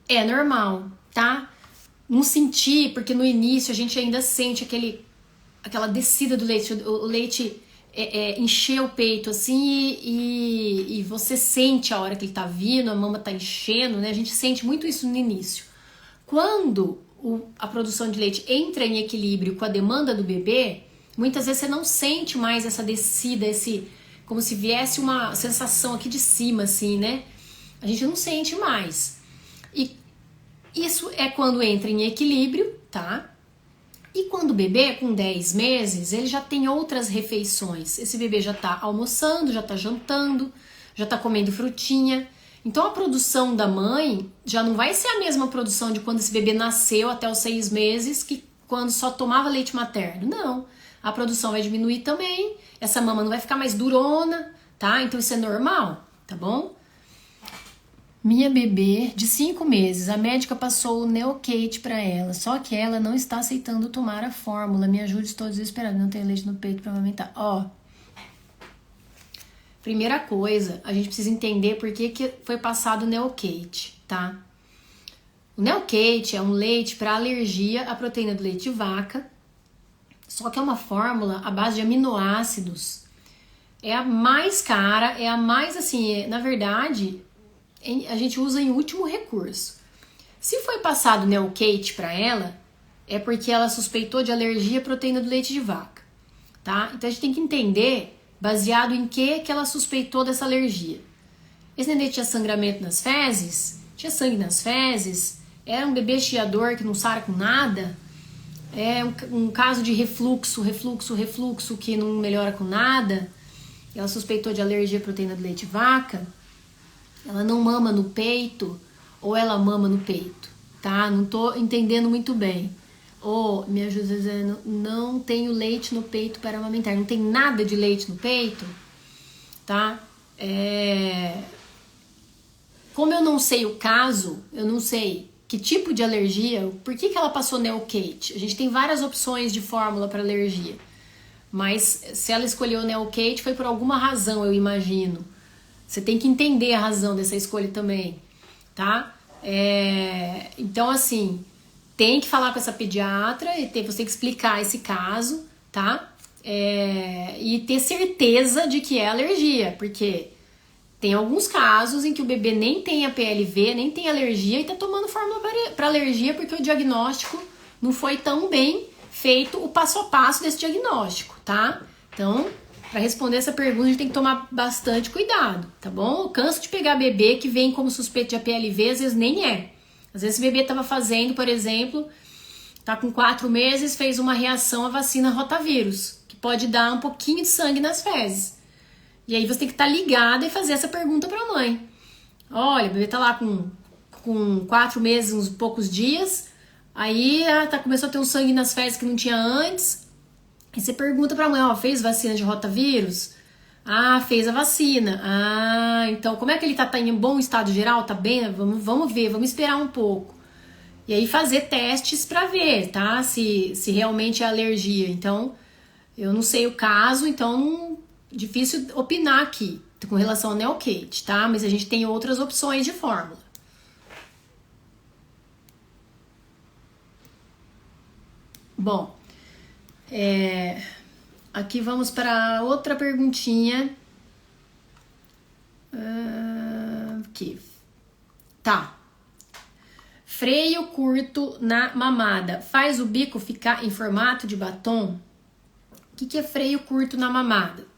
É normal, tá? Não sentir, porque no início a gente ainda sente aquela descida do leite. O leite encher o peito assim e você sente a hora que ele tá vindo, a mama tá enchendo, né? A gente sente muito isso no início. Quando a produção de leite entra em equilíbrio com a demanda do bebê, Muitas vezes você não sente mais essa descida, como se viesse uma sensação aqui de cima, assim, né? A gente não sente mais. E isso é quando entra em equilíbrio, tá? E quando o bebê, com 10 meses, ele já tem outras refeições. Esse bebê já tá almoçando, já tá jantando, já tá comendo frutinha. Então a produção da mãe já não vai ser a mesma produção de quando esse bebê nasceu até os 6 meses, que quando só tomava leite materno. Não. A produção vai diminuir também. Essa mama não vai ficar mais durona, tá? Então isso é normal, tá bom? Minha bebê de 5 meses, a médica passou o Neocate para ela, só que ela não está aceitando tomar a fórmula. Me ajude, estou desesperada, não tenho leite no peito para amamentar. Ó, primeira coisa, a gente precisa entender por que foi passado o Neocate, tá? O Neocate é um leite para alergia à proteína do leite de vaca, só que é uma fórmula à base de aminoácidos. É a mais cara, é a mais assim, na verdade, a gente usa em último recurso. Se foi passado Neocate para ela, é porque ela suspeitou de alergia à proteína do leite de vaca, tá? Então a gente tem que entender baseado em que ela suspeitou dessa alergia. Esse nenê tinha sangramento nas fezes, tinha sangue nas fezes, era um bebê chiador que não sara com nada, é um caso de refluxo que não melhora com nada, ela suspeitou de alergia à proteína do leite de vaca, ela não mama no peito ou ela mama no peito, tá? Não tô entendendo muito bem. Me ajuda dizendo, não tenho leite no peito para amamentar. Não tem nada de leite no peito, tá? Como eu não sei o caso, eu não sei que tipo de alergia, por que ela passou Neocate? A gente tem várias opções de fórmula para alergia, mas se ela escolheu Neocate foi por alguma razão, eu imagino. Você tem que entender a razão dessa escolha também, tá? Então, assim, tem que falar com essa pediatra e você tem que explicar esse caso, tá? E ter certeza de que é alergia, porque tem alguns casos em que o bebê nem tem a PLV, nem tem alergia e tá tomando fórmula para alergia porque o diagnóstico não foi tão bem feito, o passo a passo desse diagnóstico, tá? Então, para responder essa pergunta, a gente tem que tomar bastante cuidado, tá bom? Eu canso de pegar bebê que vem como suspeito de APLV, às vezes nem é. Às vezes o bebê tava fazendo, por exemplo, tá com 4 meses, fez uma reação à vacina rotavírus, que pode dar um pouquinho de sangue nas fezes. E aí você tem que estar ligada e fazer essa pergunta para a mãe. Olha, o bebê tá lá com 4 meses, uns poucos dias, aí começou a ter um sangue nas fezes que não tinha antes. E você pergunta pra mãe, fez vacina de rotavírus? Fez a vacina. Então como é que ele tá em bom estado geral? Tá bem? Vamos ver, vamos esperar um pouco. E aí fazer testes pra ver, tá? Se realmente é alergia. Então, eu não sei o caso, então difícil opinar aqui com relação ao Neocate, tá? Mas a gente tem outras opções de fórmula. Bom, aqui vamos para outra perguntinha. Aqui. Tá. Freio curto na mamada faz o bico ficar em formato de batom? O que é freio curto na mamada?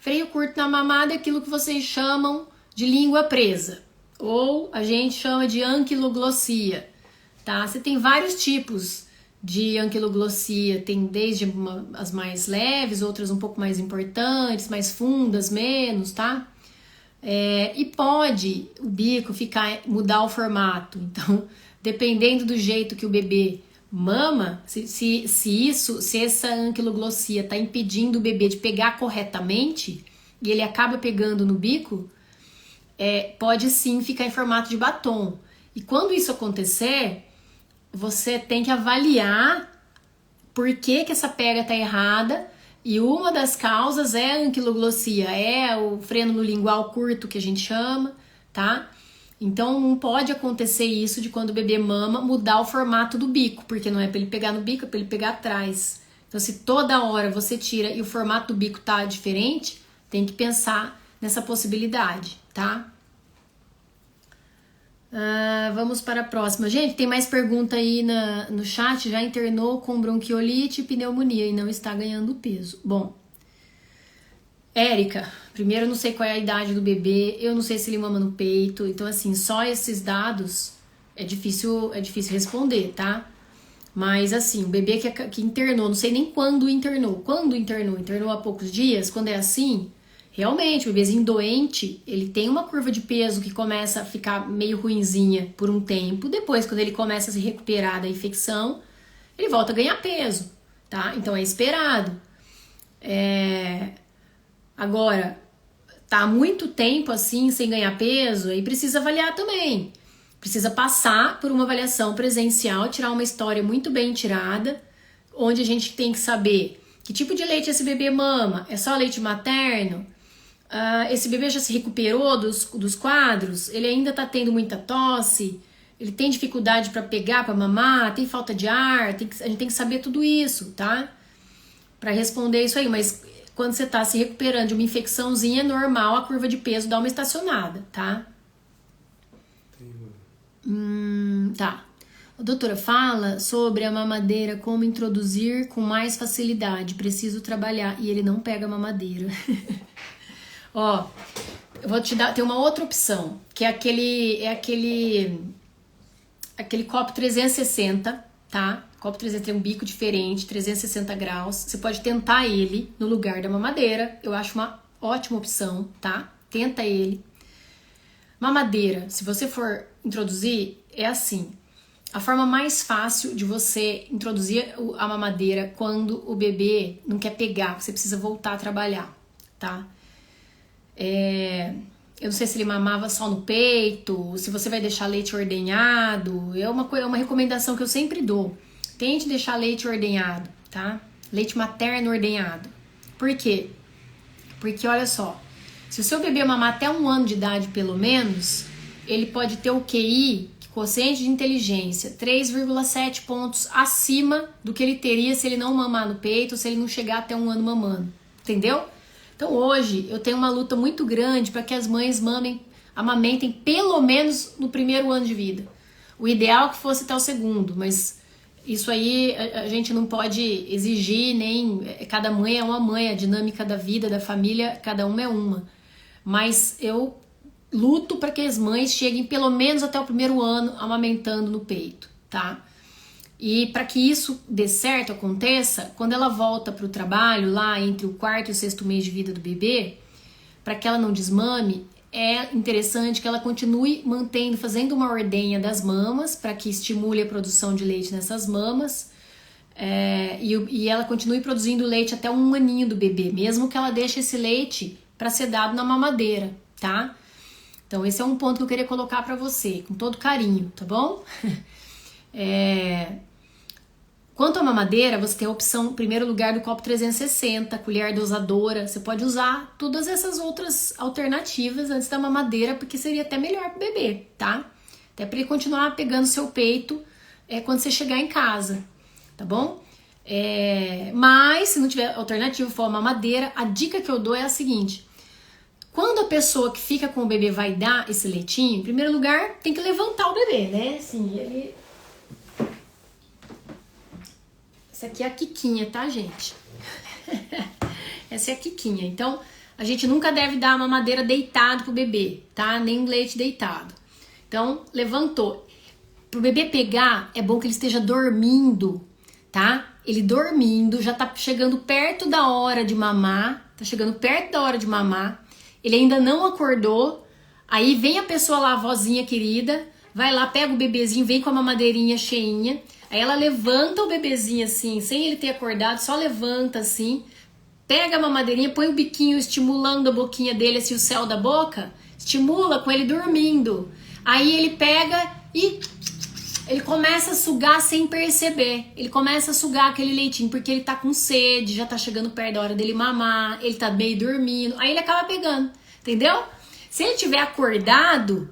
Freio curto na mamada é aquilo que vocês chamam de língua presa, ou a gente chama de anquiloglossia, tá? Você tem vários tipos de anquiloglossia, tem desde as mais leves, outras um pouco mais importantes, mais fundas, menos, tá? E pode o bico mudar o formato, então dependendo do jeito que o bebê mama, se essa anquiloglossia está impedindo o bebê de pegar corretamente e ele acaba pegando no bico, pode sim ficar em formato de batom. E quando isso acontecer, você tem que avaliar por que essa pega tá errada, e uma das causas é a anquiloglossia, é o freno no lingual curto que a gente chama, tá? Então não pode acontecer isso de quando o bebê mama mudar o formato do bico, porque não é para ele pegar no bico, é para ele pegar atrás. Então se toda hora você tira e o formato do bico tá diferente, tem que pensar nessa possibilidade, tá? Vamos para a próxima. Gente, tem mais pergunta aí no chat. Já internou com bronquiolite e pneumonia e não está ganhando peso. Bom, Érica, primeiro eu não sei qual é a idade do bebê, eu não sei se ele mama no peito, então assim, só esses dados é difícil responder, tá? Mas assim, o bebê que internou, não sei nem quando internou. Quando internou? Internou há poucos dias? Quando é assim, realmente, o bebezinho doente, ele tem uma curva de peso que começa a ficar meio ruinzinha por um tempo. Depois, quando ele começa a se recuperar da infecção, ele volta a ganhar peso, tá? Então é esperado. Agora, tá há muito tempo assim, sem ganhar peso, aí precisa avaliar também. Precisa passar por uma avaliação presencial, tirar uma história muito bem tirada, onde a gente tem que saber que tipo de leite esse bebê mama. É só leite materno? Esse bebê já se recuperou dos quadros? Ele ainda tá tendo muita tosse? Ele tem dificuldade para pegar, para mamar? Tem falta de ar? A gente tem que saber tudo isso, tá? Para responder isso aí, mas quando você tá se recuperando de uma infecçãozinha, é normal a curva de peso dar uma estacionada, tá? Tá. A doutora fala sobre a mamadeira, como introduzir com mais facilidade. Preciso trabalhar. E ele não pega a mamadeira. Ó, eu vou te dar. Tem uma outra opção, que é aquele copo 360, tá? Copo 360 tem um bico diferente, 360 graus. Você pode tentar ele no lugar da mamadeira. Eu acho uma ótima opção, tá? Tenta ele. Mamadeira, se você for introduzir, é assim. A forma mais fácil de você introduzir a mamadeira quando o bebê não quer pegar, você precisa voltar a trabalhar, tá? Eu não sei se ele mamava só no peito, se você vai deixar leite ordenhado. É uma recomendação que eu sempre dou. Tente deixar leite ordenhado, tá? Leite materno ordenhado. Por quê? Porque olha só, se o seu bebê mamar até 1 ano de idade, pelo menos, ele pode ter o QI, quociente de inteligência, 3,7 pontos acima do que ele teria se ele não mamar no peito, se ele não chegar até 1 ano mamando. Entendeu? Então hoje eu tenho uma luta muito grande para que as mães amamentem pelo menos no 1º ano de vida. O ideal é que fosse até o 2º, mas isso aí a gente não pode exigir, nem cada mãe é uma mãe, a dinâmica da vida, da família, cada uma é uma. Mas eu luto para que as mães cheguem pelo menos até o 1º ano amamentando no peito, tá? E para que isso dê certo, aconteça, quando ela volta para o trabalho, lá entre o 4º e o 6º mês de vida do bebê, para que ela não desmame, é interessante que ela continue fazendo uma ordenha das mamas, para que estimule a produção de leite nessas mamas, e ela continue produzindo leite até 1 aninho do bebê, mesmo que ela deixe esse leite para ser dado na mamadeira, tá? Então esse é um ponto que eu queria colocar para você, com todo carinho, tá bom? Quanto à mamadeira, você tem a opção, em primeiro lugar, do copo 360, colher dosadora. Você pode usar todas essas outras alternativas antes da mamadeira, porque seria até melhor pro bebê, tá? Até para ele continuar pegando seu peito quando você chegar em casa, tá bom? Mas, se não tiver alternativa, for a mamadeira, a dica que eu dou é a seguinte. Quando a pessoa que fica com o bebê vai dar esse leitinho, em primeiro lugar, tem que levantar o bebê, né? Assim, ele... Essa aqui é a quiquinha, tá, gente? Essa é a quiquinha. Então, a gente nunca deve dar a mamadeira deitado pro bebê, tá? Nem leite deitado. Então, levantou. Pro bebê pegar, é bom que ele esteja dormindo, tá? Ele dormindo, já tá chegando perto da hora de mamar. Tá chegando perto da hora de mamar. Ele ainda não acordou. Aí vem a pessoa lá, a vozinha querida, vai lá, pega o bebezinho, vem com a mamadeirinha cheinha. Aí ela levanta o bebezinho assim, sem ele ter acordado, só levanta assim, pega a mamadeirinha, põe o biquinho estimulando a boquinha dele, assim, o céu da boca, estimula com ele dormindo. Aí ele pega e ele começa a sugar sem perceber. Ele começa a sugar aquele leitinho, porque ele tá com sede, já tá chegando perto da hora dele mamar, ele tá meio dormindo, aí ele acaba pegando, entendeu? Se ele tiver acordado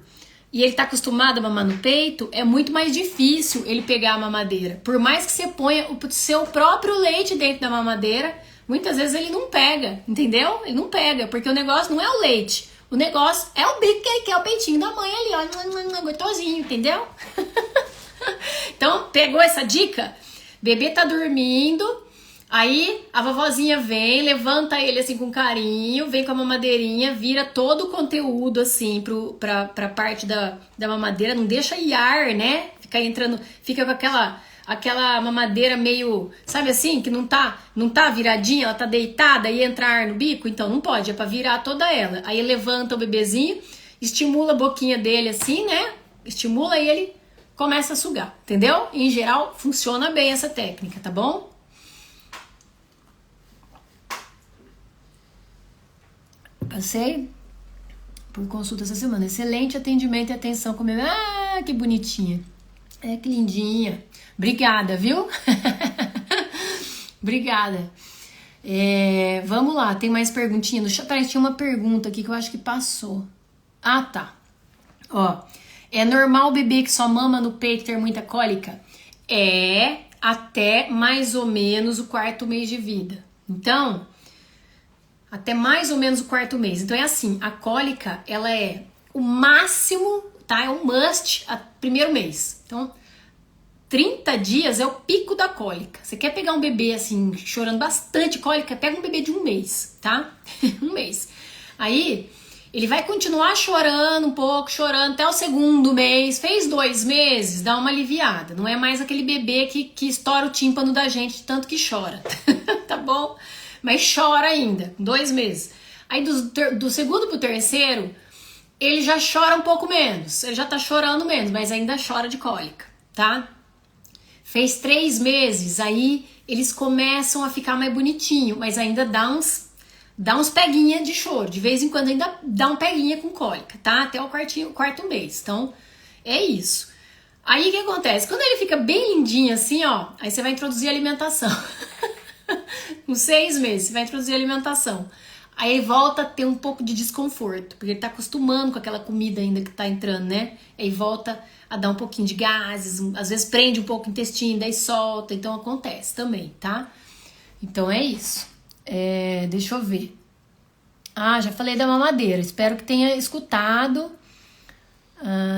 e ele tá acostumado a mamar no peito, é muito mais difícil ele pegar a mamadeira. Por mais que você ponha o seu próprio leite dentro da mamadeira, muitas vezes ele não pega, entendeu? Ele não pega, porque o negócio não é o leite. O negócio é o bico que é o peitinho da mãe ali, ó, gostosinho, entendeu? Então, pegou essa dica? Bebê tá dormindo, aí a vovozinha vem, levanta ele assim com carinho, vem com a mamadeirinha, vira todo o conteúdo assim pra parte da mamadeira, não deixa ir ar, né? Fica entrando, fica com aquela mamadeira meio, sabe assim, que não tá viradinha, ela tá deitada e entra ar no bico, então não pode, é pra virar toda ela. Aí levanta o bebezinho, estimula a boquinha dele assim, né? Estimula e ele começa a sugar, entendeu? Em geral, funciona bem essa técnica, tá bom? Passei por consulta essa semana. Excelente atendimento e atenção com o meu... Ah, que bonitinha. É, que lindinha. Obrigada, viu? Obrigada. Vamos lá, tem mais perguntinha no chat. Peraí, tinha uma pergunta aqui que eu acho que passou. Ah, tá. Ó, é normal o bebê que só mama no peito ter muita cólica? É, até mais ou menos o 4º mês de vida. Então, até mais ou menos o 4º mês. Então é assim, a cólica, ela é o máximo, tá? É um must a 1º mês. Então, 30 dias é o pico da cólica. Você quer pegar um bebê assim, chorando bastante cólica, pega um bebê de 1 mês, tá? 1 mês. Aí, ele vai continuar chorando um pouco, chorando até o 2º mês. Fez 2 meses, dá uma aliviada. Não é mais aquele bebê que estoura o tímpano da gente de tanto que chora, tá bom? Mas chora ainda, 2 meses. Aí do 2º pro 3º, ele já chora um pouco menos. Ele já tá chorando menos, mas ainda chora de cólica, tá? Fez 3 meses, aí eles começam a ficar mais bonitinho, mas ainda dá uns peguinha de choro. De vez em quando ainda dá um peguinha com cólica, tá? Até o 4º mês. Então, é isso. Aí o que acontece? Quando ele fica bem lindinho assim, ó, aí você vai introduzir alimentação. Com 6 meses, você vai introduzir alimentação. Aí volta a ter um pouco de desconforto, porque ele tá acostumando com aquela comida ainda que tá entrando, né? Aí volta a dar um pouquinho de gases, às vezes prende um pouco o intestino, daí solta, então acontece também, tá? Então é isso. Deixa eu ver. Ah, já falei da mamadeira, espero que tenha escutado.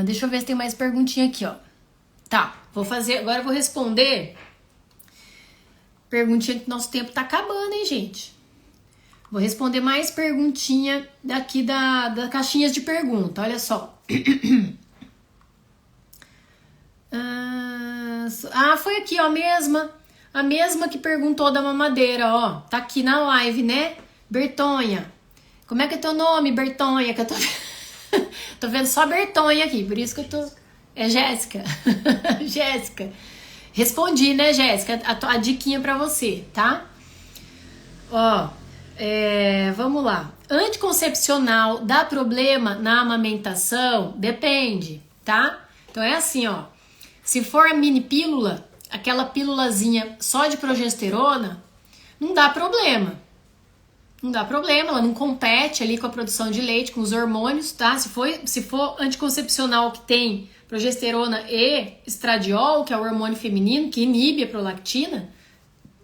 Deixa eu ver se tem mais perguntinha aqui, ó. Tá, agora eu vou responder perguntinha que nosso tempo tá acabando, hein, gente? Vou responder mais perguntinha daqui da caixinhas de pergunta, olha só. Foi aqui, ó, a mesma que perguntou da mamadeira, ó. Tá aqui na live, né? Bertonha. Como é que é teu nome, Bertonha? Que eu tô vendo só Bertonha aqui, por isso que eu tô... É Jéssica. Jéssica. Respondi, né, Jéssica? A diquinha pra você, tá? Ó, vamos lá. Anticoncepcional dá problema na amamentação? Depende, tá? Então é assim, ó. Se for a mini pílula, aquela pílulazinha só de progesterona, não dá problema. Não dá problema, ela não compete ali com a produção de leite, com os hormônios, tá? Se for anticoncepcional que tem progesterona e estradiol, que é o hormônio feminino, que inibe a prolactina,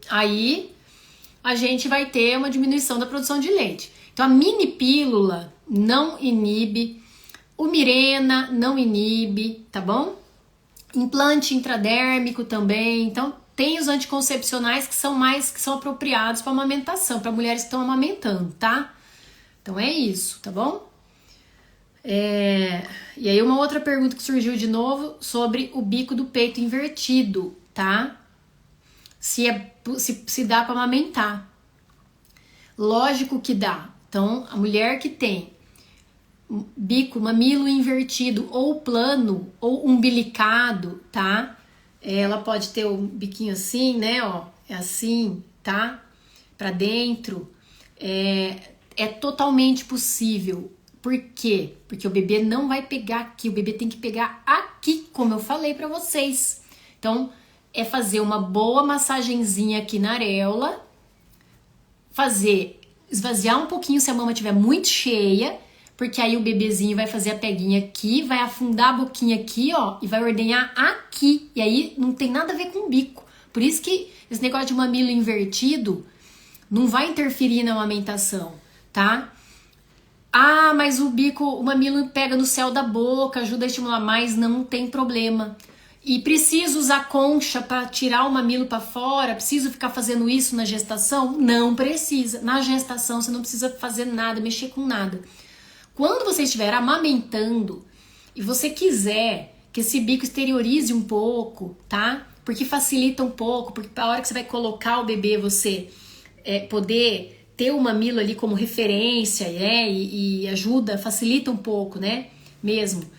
aí a gente vai ter uma diminuição da produção de leite. Então a mini pílula não inibe, o Mirena não inibe, tá bom? Implante intradérmico também. Então tem os anticoncepcionais que são apropriados para amamentação, para mulheres que estão amamentando, tá? Então é isso, tá bom? E aí uma outra pergunta que surgiu de novo sobre o bico do peito invertido, tá? Se dá para amamentar. Lógico que dá. Então, a mulher que tem bico, mamilo invertido ou plano ou umbilicado, tá? Ela pode ter um biquinho assim, né, ó, é assim, tá? Pra dentro. É totalmente possível. Por quê? Porque o bebê não vai pegar aqui, o bebê tem que pegar aqui, como eu falei pra vocês. Então, é fazer uma boa massagenzinha aqui na areola, esvaziar um pouquinho se a mama estiver muito cheia, porque aí o bebezinho vai fazer a peguinha aqui, vai afundar a boquinha aqui, ó, e vai ordenhar aqui. E aí não tem nada a ver com o bico. Por isso que esse negócio de mamilo invertido não vai interferir na amamentação, tá? Ah, mas o mamilo pega no céu da boca, ajuda a estimular mais, não tem problema. E preciso usar concha para tirar o mamilo para fora? Preciso ficar fazendo isso na gestação? Não precisa. Na gestação você não precisa fazer nada, mexer com nada. Quando você estiver amamentando e você quiser que esse bico exteriorize um pouco, tá? Porque facilita um pouco, porque a hora que você vai colocar o bebê, você poder ter o mamilo ali como referência, né? E ajuda, facilita um pouco, né? Mesmo.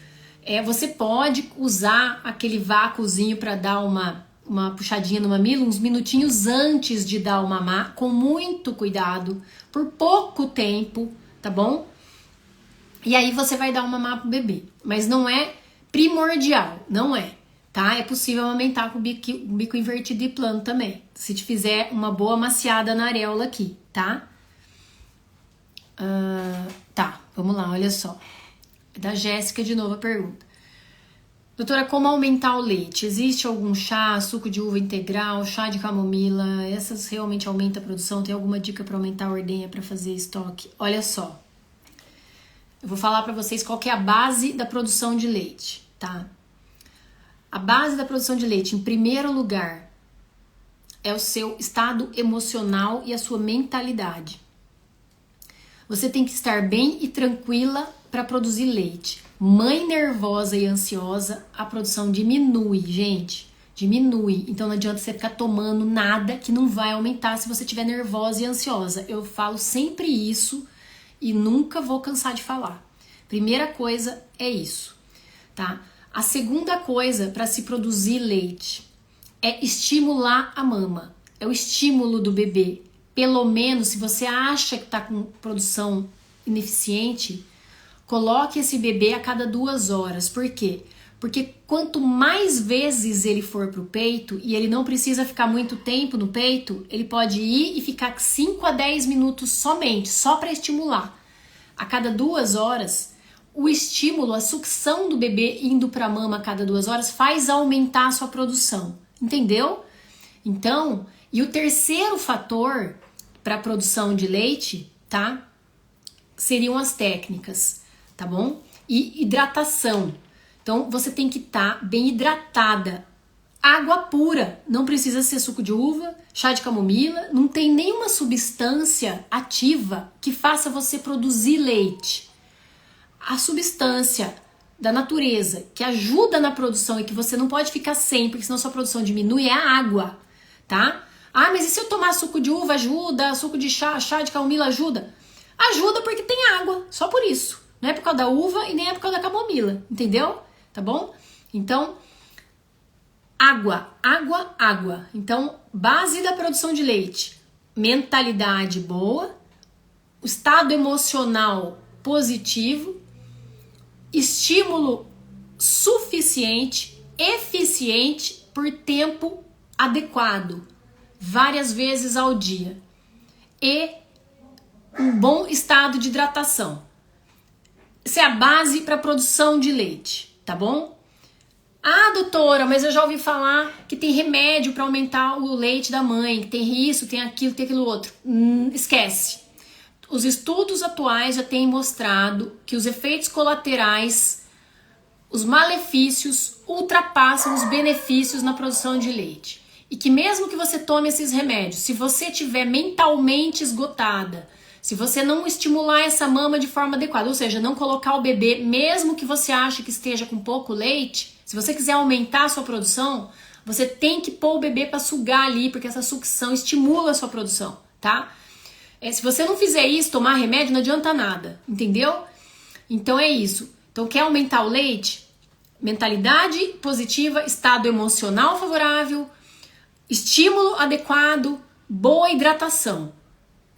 Você pode usar aquele vácuozinho para dar uma puxadinha no mamilo uns minutinhos antes de dar o mamar, com muito cuidado, por pouco tempo, tá bom? E aí você vai dar o mamar pro bebê. Mas não é primordial, não é, tá? É possível amamentar com o bico invertido e plano também, se te fizer uma boa maciada na areola aqui, tá? Tá, vamos lá, olha só. Da Jéssica de novo a pergunta. Doutora, como aumentar o leite? Existe algum chá, suco de uva integral, chá de camomila? Essas realmente aumentam a produção? Tem alguma dica para aumentar a ordenha para fazer estoque? Olha só. Eu vou falar para vocês qual que é a base da produção de leite, tá? A base da produção de leite, em primeiro lugar, é o seu estado emocional e a sua mentalidade. Você tem que estar bem e tranquila para produzir leite. Mãe nervosa e ansiosa, a produção diminui, gente. Diminui. Então não adianta você ficar tomando nada que não vai aumentar se você estiver nervosa e ansiosa. Eu falo sempre isso e nunca vou cansar de falar. Primeira coisa é isso, tá? A segunda coisa para se produzir leite é estimular a mama. É o estímulo do bebê. Pelo menos, se você acha que está com produção ineficiente, coloque esse bebê a cada 2 horas. Por quê? Porque quanto mais vezes ele for pro peito, e ele não precisa ficar muito tempo no peito, ele pode ir e ficar 5 a 10 minutos somente, só para estimular. A cada 2 horas, o estímulo, a sucção do bebê indo para a mama a cada 2 horas faz aumentar a sua produção. Entendeu? Então, e o terceiro fator para a produção de leite, tá? Seriam as técnicas, tá bom? E hidratação. Então, você tem que estar bem hidratada. Água pura, não precisa ser suco de uva, chá de camomila, não tem nenhuma substância ativa que faça você produzir leite. A substância da natureza que ajuda na produção e que você não pode ficar sem, porque senão sua produção diminui, é a água, tá? Ah, mas e se eu tomar suco de uva ajuda? Suco de chá de camomila ajuda? Ajuda porque tem água, só por isso. Não é por causa da uva e nem é por causa da camomila, entendeu? Tá bom? Então, água, água, água. Então, base da produção de leite, mentalidade boa, estado emocional positivo, estímulo suficiente, eficiente por tempo adequado, várias vezes ao dia, e um bom estado de hidratação. Essa é a base para a produção de leite, tá bom? Ah, doutora, mas eu já ouvi falar que tem remédio para aumentar o leite da mãe, que tem isso, tem aquilo outro. Esquece. Os estudos atuais já têm mostrado que os efeitos colaterais, os malefícios, ultrapassam os benefícios na produção de leite. E que mesmo que você tome esses remédios, se você estiver mentalmente esgotada, se você não estimular essa mama de forma adequada, ou seja, não colocar o bebê, mesmo que você ache que esteja com pouco leite, se você quiser aumentar a sua produção, você tem que pôr o bebê para sugar ali, porque essa sucção estimula a sua produção, tá? Se você não fizer isso, tomar remédio, não adianta nada, entendeu? Então é isso. Então quer aumentar o leite? Mentalidade positiva, estado emocional favorável, estímulo adequado, boa hidratação.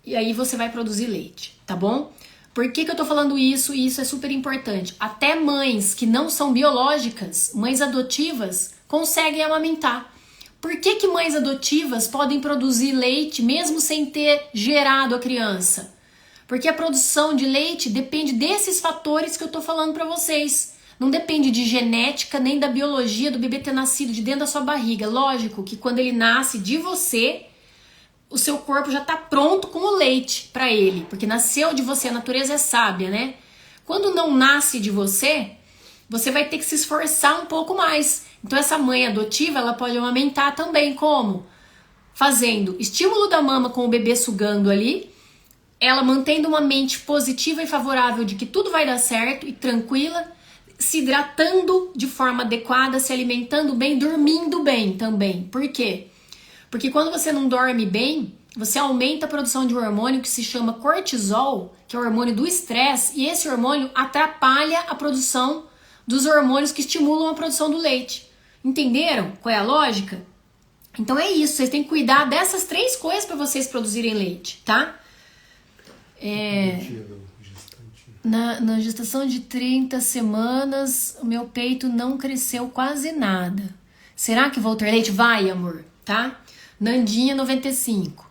E aí você vai produzir leite, tá bom? Por que eu tô falando isso? E isso é super importante. Até mães que não são biológicas, mães adotivas, conseguem amamentar. Por que mães adotivas podem produzir leite mesmo sem ter gerado a criança? Porque a produção de leite depende desses fatores que eu tô falando pra vocês. Não depende de genética nem da biologia do bebê ter nascido de dentro da sua barriga. Lógico que quando ele nasce de você, o seu corpo já tá pronto com o leite para ele, porque nasceu de você, a natureza é sábia, né? Quando não nasce de você, você vai ter que se esforçar um pouco mais. Então essa mãe adotiva, ela pode amamentar também, como? Fazendo estímulo da mama com o bebê sugando ali, ela mantendo uma mente positiva e favorável de que tudo vai dar certo e tranquila, se hidratando de forma adequada, se alimentando bem, dormindo bem também. Por quê? Porque quando você não dorme bem, você aumenta a produção de um hormônio que se chama cortisol, que é o hormônio do estresse, e esse hormônio atrapalha a produção dos hormônios que estimulam a produção do leite. Entenderam qual é a lógica? Então é isso, vocês têm que cuidar dessas 3 coisas para vocês produzirem leite, tá? Na gestação de 30 semanas, o meu peito não cresceu quase nada. Será que vou ter leite? Vai, amor, tá? Nandinha 95.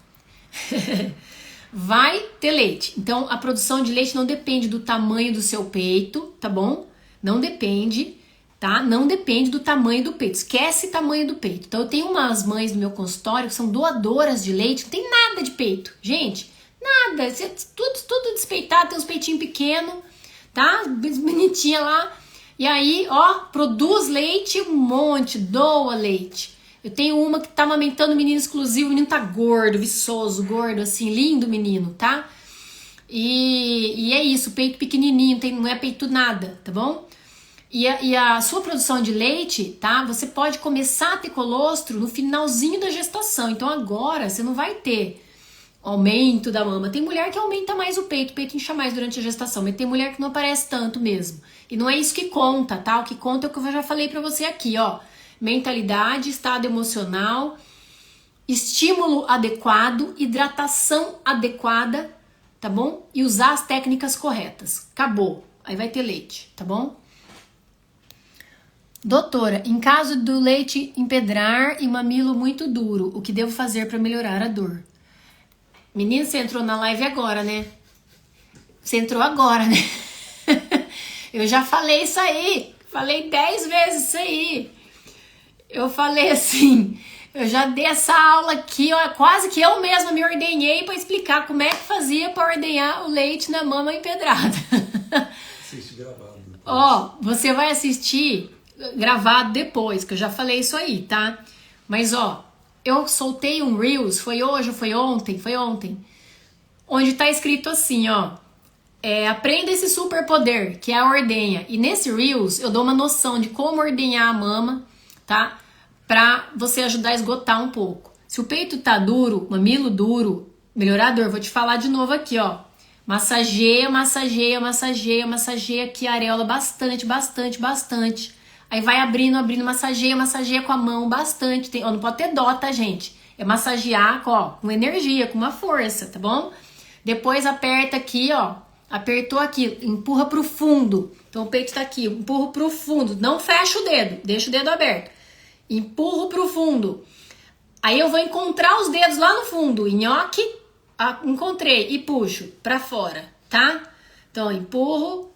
Vai ter leite. Então, a produção de leite não depende do tamanho do seu peito, tá bom? Não depende, tá? Não depende do tamanho do peito. Esquece tamanho do peito. Então, eu tenho umas mães no meu consultório que são doadoras de leite, não tem nada de peito. Gente, nada. Tudo despeitado, tem uns peitinhos pequenos, tá? Bonitinha lá. E aí, ó, produz leite um monte, doa leite. Eu tenho uma que tá amamentando menino exclusivo, o menino tá gordo, viçoso, gordo, assim, lindo menino, tá? E é isso, peito pequenininho, não é peito nada, tá bom? E a sua produção de leite, tá? Você pode começar a ter colostro no finalzinho da gestação. Então agora você não vai ter aumento da mama. Tem mulher que aumenta mais o peito incha mais durante a gestação, mas tem mulher que não aparece tanto mesmo. E não é isso que conta, tá? O que conta é o que eu já falei pra você aqui, ó. Mentalidade, estado emocional, estímulo adequado, hidratação adequada, tá bom? E usar as técnicas corretas. Acabou. Aí vai ter leite, tá bom? Doutora, em caso do leite empedrar e mamilo muito duro, o que devo fazer para melhorar a dor? Menina, você entrou na live agora, né? Você entrou agora, né? Eu já falei isso aí. Falei 10 vezes isso aí. Eu falei assim, eu já dei essa aula aqui, ó, quase que eu mesma me ordenhei para explicar como é que fazia para ordenhar o leite na mama empedrada. Assiste gravado. Depois. Ó, você vai assistir gravado depois, que eu já falei isso aí, tá? Mas ó, eu soltei um Reels, foi hoje, foi ontem, onde tá escrito assim, ó, aprenda esse superpoder, que é a ordenha. E nesse Reels eu dou uma noção de como ordenhar a mama, tá? Pra você ajudar a esgotar um pouco. Se o peito tá duro, mamilo duro, melhorar a dor, vou te falar de novo aqui, ó. Massageia, massageia, massageia, massageia aqui a areola bastante, bastante, bastante. Aí vai abrindo, abrindo, massageia, massageia com a mão bastante. Não pode ter dó, tá, gente? É massagear, ó, com energia, com uma força, tá bom? Depois aperta aqui, ó. Apertou aqui, empurra pro fundo. Então o peito tá aqui, empurra pro fundo. Não fecha o dedo, deixa o dedo aberto. Empurro pro fundo. Aí eu vou encontrar os dedos lá no fundo. Nhoque, encontrei e puxo pra fora, tá? Então empurro,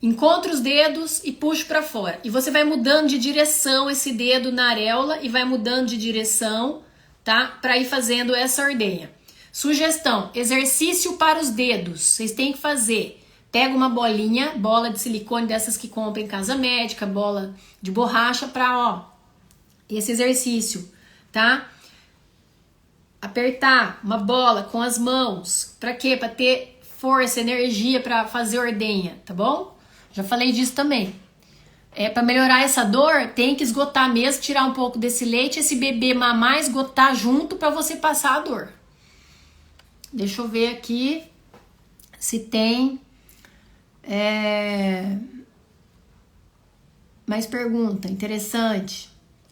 encontro os dedos e puxo pra fora. E você vai mudando de direção esse dedo na areola e vai mudando de direção, tá? Pra ir fazendo essa ordenha. Sugestão, exercício para os dedos. Vocês têm que fazer. Pega uma bolinha, bola de silicone dessas que compra em casa médica, bola de borracha pra, ó, esse exercício, tá? Apertar uma bola com as mãos. Pra quê? Pra ter força, energia pra fazer ordenha, tá bom? Já falei disso também. Pra melhorar essa dor, tem que esgotar mesmo, tirar um pouco desse leite, esse bebê mamar, esgotar junto pra você passar a dor. Deixa eu ver aqui se tem mais pergunta, interessante.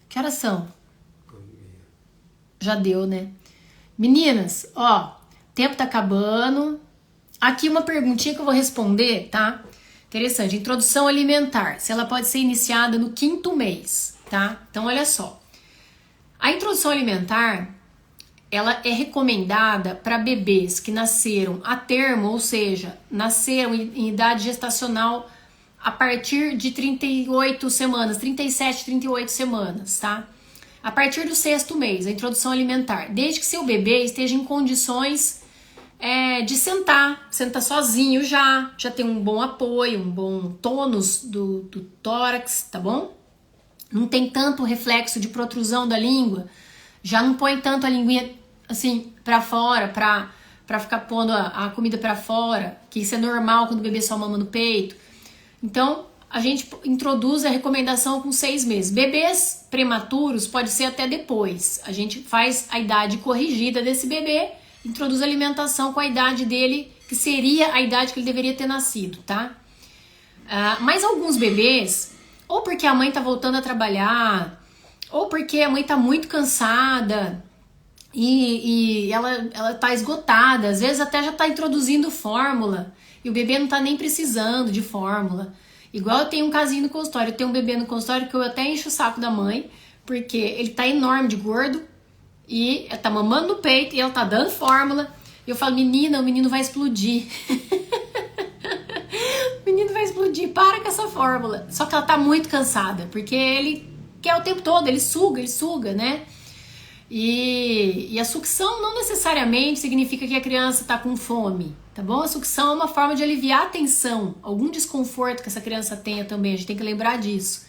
Que horas são? Já deu, né? Meninas, ó, tempo tá acabando. Aqui uma perguntinha que eu vou responder, tá? Interessante, introdução alimentar, se ela pode ser iniciada no 5º mês, tá? Então olha só, a introdução alimentar, ela é recomendada para bebês que nasceram a termo, ou seja, nasceram em idade gestacional a partir de 38 semanas, 37, 38 semanas, tá? a partir do 6º mês, a introdução alimentar, desde que seu bebê esteja em condições de sentar sozinho já tem um bom apoio, um bom tônus do tórax, tá bom? Não tem tanto reflexo de protrusão da língua, já não põe tanto a linguinha assim pra fora, pra ficar pondo a comida pra fora, que isso é normal quando o bebê só mama no peito. Então, a gente introduz a recomendação com 6 meses. Bebês prematuros pode ser até depois. A gente faz a idade corrigida desse bebê, introduz a alimentação com a idade dele, que seria a idade que ele deveria ter nascido, tá? Mas alguns bebês, ou porque a mãe tá voltando a trabalhar, ou porque a mãe tá muito cansada e ela tá esgotada, às vezes até já tá introduzindo fórmula e o bebê não tá nem precisando de fórmula. Igual eu tenho um casinho no consultório, eu tenho um bebê no consultório que eu até encho o saco da mãe, porque ele tá enorme de gordo e tá mamando no peito e ela tá dando fórmula. E eu falo, menina, o menino vai explodir. O menino vai explodir, para com essa fórmula. Só que ela tá muito cansada, porque ele quer o tempo todo, ele suga, né? E a sucção não necessariamente significa que a criança tá com fome, tá bom? A sucção é uma forma de aliviar a tensão, algum desconforto que essa criança tenha também, a gente tem que lembrar disso.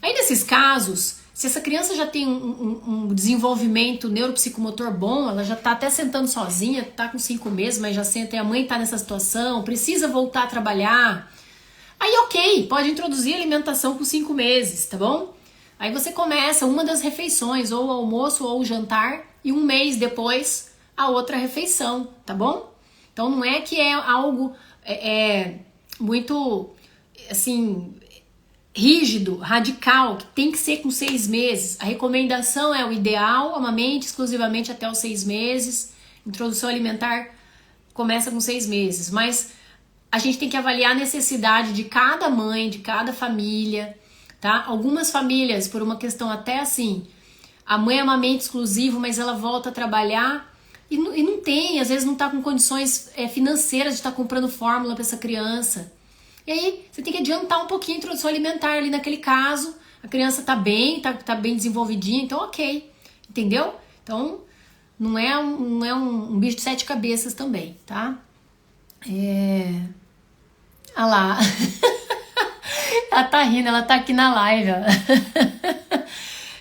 Aí nesses casos, se essa criança já tem um desenvolvimento neuropsicomotor bom, ela já tá até sentando sozinha, tá com 5 meses, mas já senta e a mãe tá nessa situação, precisa voltar a trabalhar, aí ok, pode introduzir alimentação com 5 meses, tá bom? Aí você começa uma das refeições, ou o almoço ou o jantar, e 1 mês depois a outra refeição, tá bom? Então não é que é algo muito, assim, rígido, radical, que tem que ser com 6 meses. A recomendação é o ideal, amamente exclusivamente até os 6 meses. Introdução alimentar começa com 6 meses, mas a gente tem que avaliar a necessidade de cada mãe, de cada família, tá? Algumas famílias, por uma questão até assim, a mãe é amamento exclusivo, mas ela volta a trabalhar e não tem, às vezes não tá com condições financeiras de estar comprando fórmula para essa criança. E aí você tem que adiantar um pouquinho a introdução alimentar ali naquele caso, a criança tá bem desenvolvidinha, então ok, entendeu? Então não é um bicho de 7 cabeças também, tá? Ah lá. Ela tá rindo, ela tá aqui na live, ó.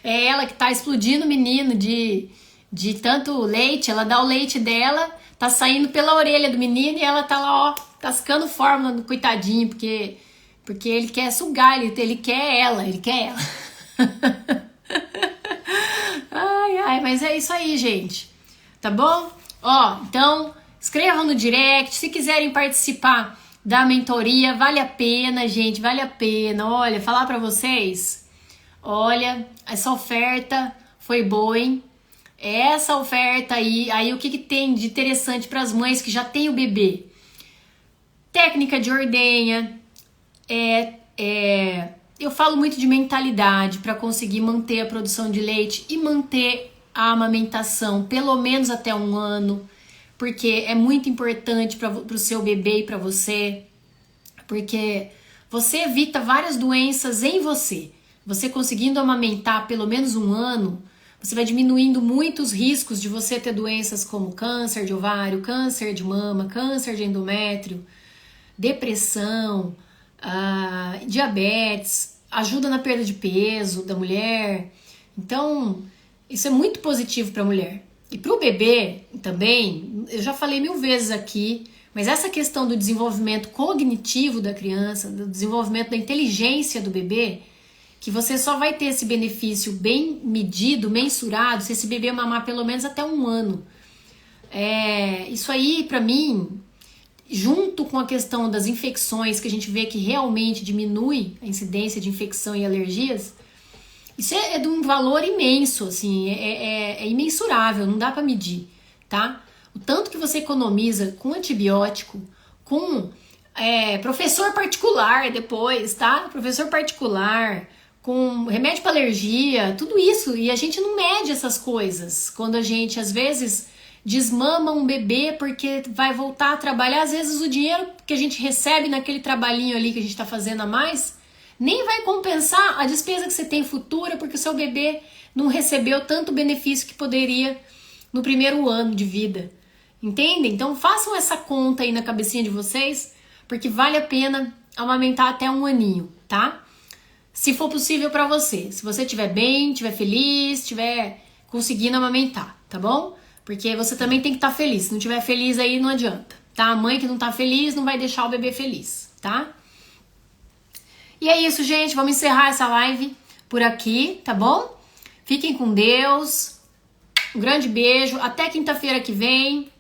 É ela que tá explodindo o menino de tanto leite, ela dá o leite dela, tá saindo pela orelha do menino e ela tá lá, ó, tascando fórmula no coitadinho, porque ele quer sugar, ele quer ela. Ai, mas é isso aí, gente. Tá bom? Ó, então, escrevam no direct, se quiserem participar da mentoria, vale a pena, gente, vale a pena. Olha, falar pra vocês, olha, essa oferta foi boa, hein? Essa oferta aí o que tem de interessante para as mães que já têm o bebê? Técnica de ordenha, eu falo muito de mentalidade para conseguir manter a produção de leite e manter a amamentação pelo menos até 1 ano, porque é muito importante para o seu bebê e para você, porque você evita várias doenças em você. Você conseguindo amamentar pelo menos 1 ano, você vai diminuindo muitos riscos de você ter doenças como câncer de ovário, câncer de mama, câncer de endométrio, depressão, diabetes, ajuda na perda de peso da mulher. Então, isso é muito positivo para a mulher. E para o bebê também, eu já falei 1000 vezes aqui, mas essa questão do desenvolvimento cognitivo da criança, do desenvolvimento da inteligência do bebê, que você só vai ter esse benefício bem medido, mensurado, se esse bebê mamar pelo menos até 1 ano. Isso aí, pra mim, junto com a questão das infecções, que a gente vê que realmente diminui a incidência de infecção e alergias, isso é de um valor imenso, assim, é imensurável, não dá pra medir, tá? O tanto que você economiza com antibiótico, com professor particular depois, tá? Professor particular, com remédio para alergia, tudo isso, e a gente não mede essas coisas. Quando a gente, às vezes, desmama um bebê porque vai voltar a trabalhar, às vezes o dinheiro que a gente recebe naquele trabalhinho ali que a gente está fazendo a mais, nem vai compensar a despesa que você tem futura, porque o seu bebê não recebeu tanto benefício que poderia no primeiro ano de vida. Entendem? Então façam essa conta aí na cabecinha de vocês, porque vale a pena amamentar até 1 aninho, tá? Se for possível pra você, se você estiver bem, estiver feliz, estiver conseguindo amamentar, tá bom? Porque você também tem que estar feliz. Se não estiver feliz aí, não adianta, tá? A mãe que não tá feliz não vai deixar o bebê feliz, tá? E é isso, gente. Vamos encerrar essa live por aqui, tá bom? Fiquem com Deus. Um grande beijo. Até quinta-feira que vem.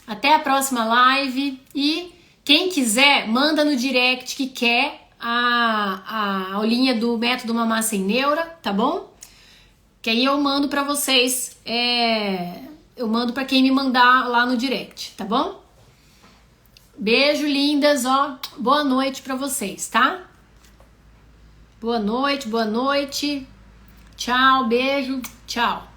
Até a próxima live. E quem quiser, manda no direct que quer a aulinha do método Mamar Sem Neura, tá bom? Que aí eu mando pra vocês. Eu mando pra quem me mandar lá no direct, tá bom? Beijo, lindas, ó. Boa noite pra vocês, tá? Boa noite, boa noite. Tchau, beijo, tchau.